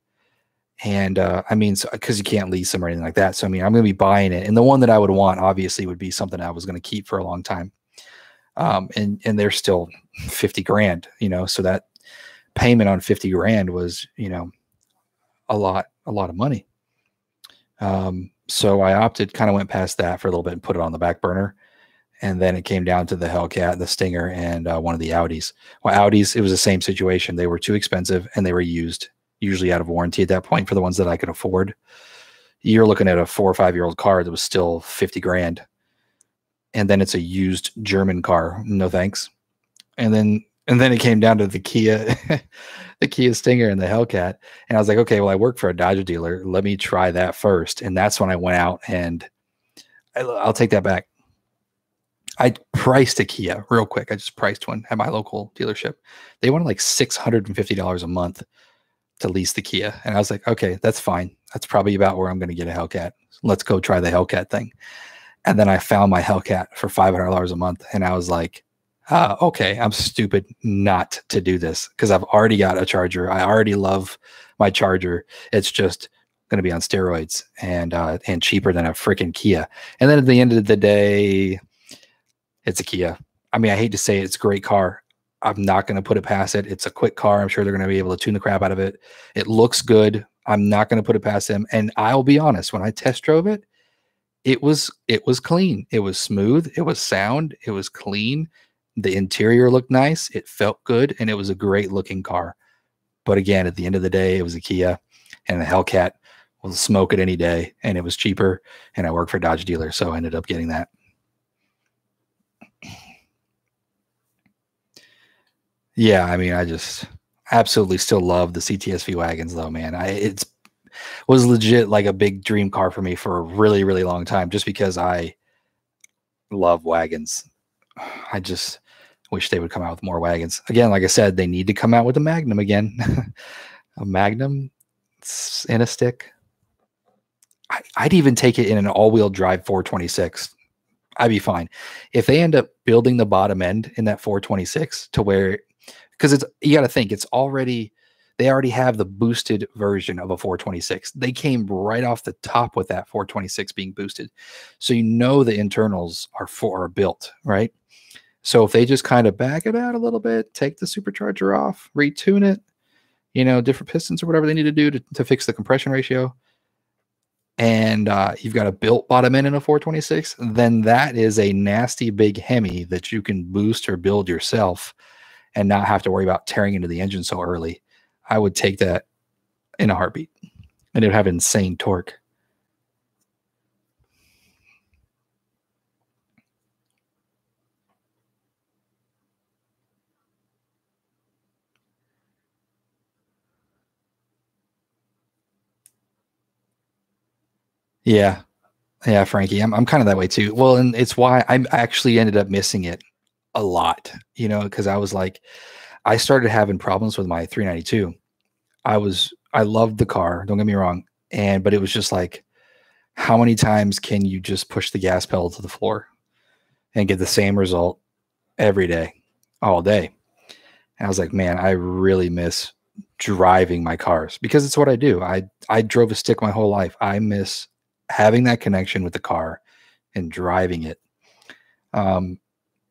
And I mean, because you can't lease them or anything like that. So I mean, I'm going to be buying it, and the one that I would want obviously would be something I was going to keep for a long time. And they're still 50 grand, so that payment on 50 grand was, a lot of money. So I kind of went past that for a little bit and put it on the back burner. And then it came down to the Hellcat, the Stinger, and one of the Audis. Well, Audis, it was the same situation. They were too expensive and they were used, usually out of warranty at that point for the ones that I could afford. You're looking at a 4 or 5 year old car that was still 50 grand. And then it's a used German car. No thanks. And then it came down to the Kia, the Kia Stinger and the Hellcat. And I was like, okay, well, I work for a Dodge dealer. Let me try that first. And that's when I went out and I'll take that back. I priced a Kia real quick. I just priced one at my local dealership. They wanted like $650 a month to lease the Kia. And I was like, okay, that's fine. That's probably about where I'm going to get a Hellcat. Let's go try the Hellcat thing. And then I found my Hellcat for $500 a month. And I was like, okay, I'm stupid not to do this because I've already got a Charger. I already love my Charger. It's just going to be on steroids and cheaper than a freaking Kia. And then at the end of the day, it's a Kia. I mean, I hate to say it, it's a great car. I'm not going to put it past it. It's a quick car. I'm sure they're going to be able to tune the crap out of it. It looks good. I'm not going to put it past them. And I'll be honest, when I test drove it, it was clean. It was smooth. It was sound. It was clean. The interior looked nice. It felt good. And it was a great looking car. But again, at the end of the day, it was a Kia, and the Hellcat will smoke it any day. And it was cheaper. And I work for a Dodge dealer. So I ended up getting that. Yeah, I mean, I just absolutely still love the CTSV wagons, though, man. It was legit like a big dream car for me for a really, really long time, just because I love wagons. I just wish they would come out with more wagons. Again, like I said, they need to come out with a Magnum again. A Magnum in a stick. I'd even take it in an all-wheel drive 426. I'd be fine. If they end up building the bottom end in that 426 to where, because you got to think they already have the boosted version of a 426. They came right off the top with that 426 being boosted. So the internals are built, right? So if they just kind of back it out a little bit, take the supercharger off, retune it, different pistons or whatever they need to do to fix the compression ratio, and you've got a built bottom end in a 426, then that is a nasty big Hemi that you can boost or build yourself and not have to worry about tearing into the engine so early. I would take that in a heartbeat, and it would have insane torque. Yeah. Yeah, Frankie, I'm kind of that way too. Well, and it's why I actually ended up missing it a lot, because I was like, I started having problems with my 392. I loved the car, don't get me wrong, but it was just like, how many times can you just push the gas pedal to the floor and get the same result every day, all day? And I was like, man, I really miss driving my cars because it's what I do. I drove a stick my whole life. I miss having that connection with the car and driving it. And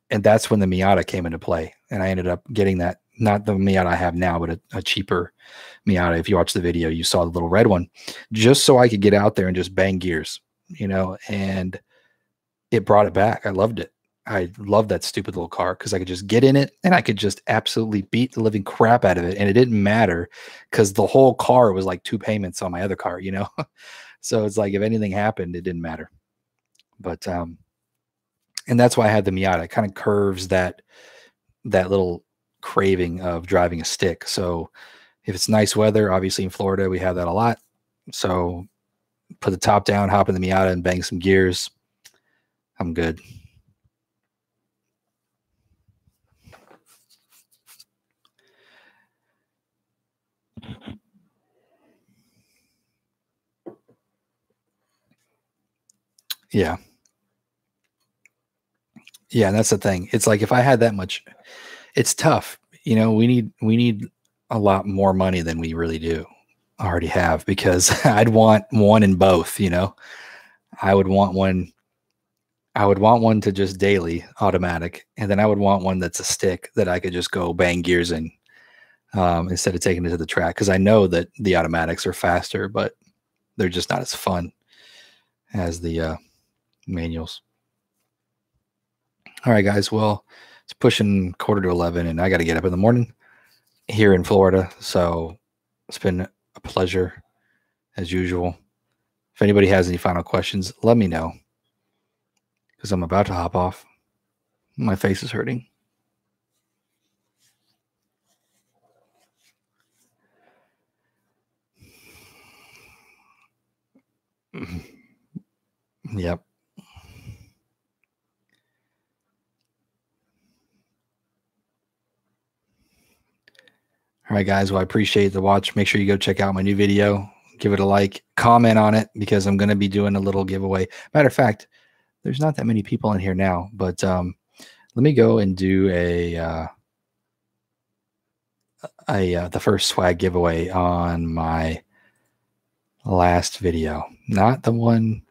that's when the Miata came into play. And I ended up getting that, not the Miata I have now, but a cheaper Miata. If you watch the video, you saw the little red one, just so I could get out there and just bang gears, and it brought it back. I loved it. I loved that stupid little car because I could just get in it and I could just absolutely beat the living crap out of it. And it didn't matter because the whole car was like 2 payments on my other car, So it's like if anything happened, it didn't matter. But and that's why I had the Miata. It kind of curves that little craving of driving a stick. So if it's nice weather, obviously in Florida we have that a lot. So put the top down, hop in the Miata, and bang some gears. I'm good. Yeah. Yeah, that's the thing. It's like if I had that much, it's tough. You know, we need a lot more money than we really do already have, because I'd want one in both, you know. I would want one to just daily automatic, and then I would want one that's a stick that I could just go bang gears in, instead of taking it to the track, because I know that the automatics are faster, but they're just not as fun as the manuals. All right, guys. Well, it's pushing 10:45, and I got to get up in the morning here in Florida. So it's been a pleasure as usual. If anybody has any final questions, let me know, because I'm about to hop off. My face is hurting. Yep. All right, guys. Well, I appreciate the watch. Make sure you go check out my new video. Give it a like, comment on it, because I'm going to be doing a little giveaway. Matter of fact, there's not that many people in here now, but let me go and do the first swag giveaway on my last video, not the one,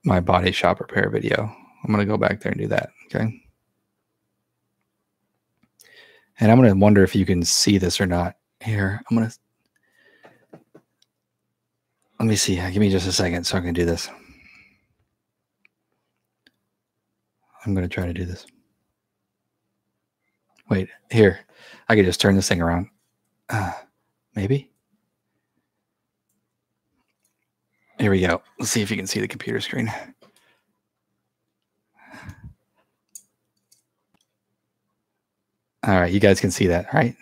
my body shop repair video. I'm going to go back there and do that. Okay. And I'm going to wonder if you can see this or not here. Let me see. Give me just a second so I can do this. I'm going to try to do this. Wait, here. I could just turn this thing around. Maybe. Here we go. Let's see if you can see the computer screen. All right, you guys can see that, right?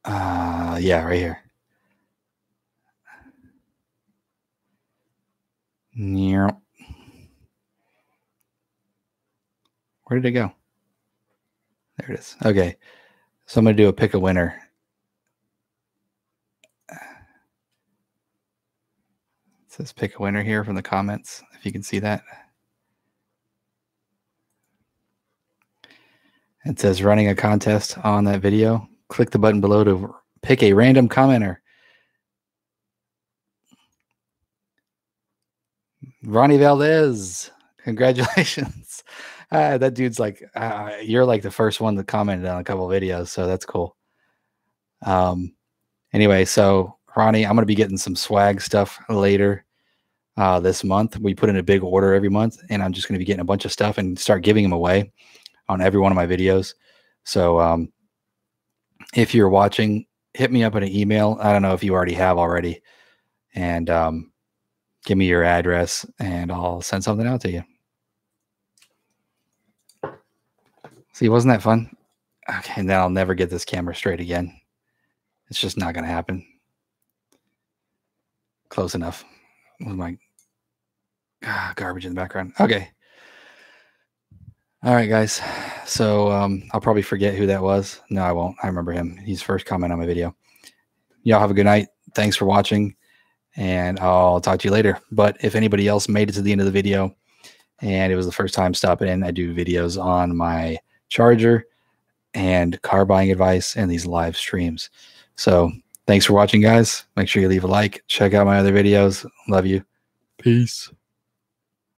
Yeah, right here. Where did it go? There it is. Okay, so I'm going to do a pick a winner. It says pick a winner here from the comments, if you can see that. It says running a contest on that video. Click the button below to pick a random commenter. Ronnie Valdez, congratulations. That dude's like, you're like the first one that commented on a couple of videos, so that's cool. Anyway, so Ronnie, I'm going to be getting some swag stuff later this month. We put in a big order every month, and I'm just going to be getting a bunch of stuff and start giving them away on every one of my videos. So if you're watching, hit me up in an email. I don't know if you already have already, and give me your address, and I'll send something out to you. See, wasn't that fun? Okay, and then I'll never get this camera straight again. It's just not going to happen. Close enough with my garbage in the background. Okay. All right, guys. So I'll probably forget who that was. No, I won't. I remember him. He's first comment on my video. Y'all have a good night. Thanks for watching, and I'll talk to you later. But if anybody else made it to the end of the video and it was the first time stopping in, I do videos on my charger and car buying advice and these live streams. So thanks for watching, guys. Make sure you leave a like. Check out my other videos. Love you. Peace.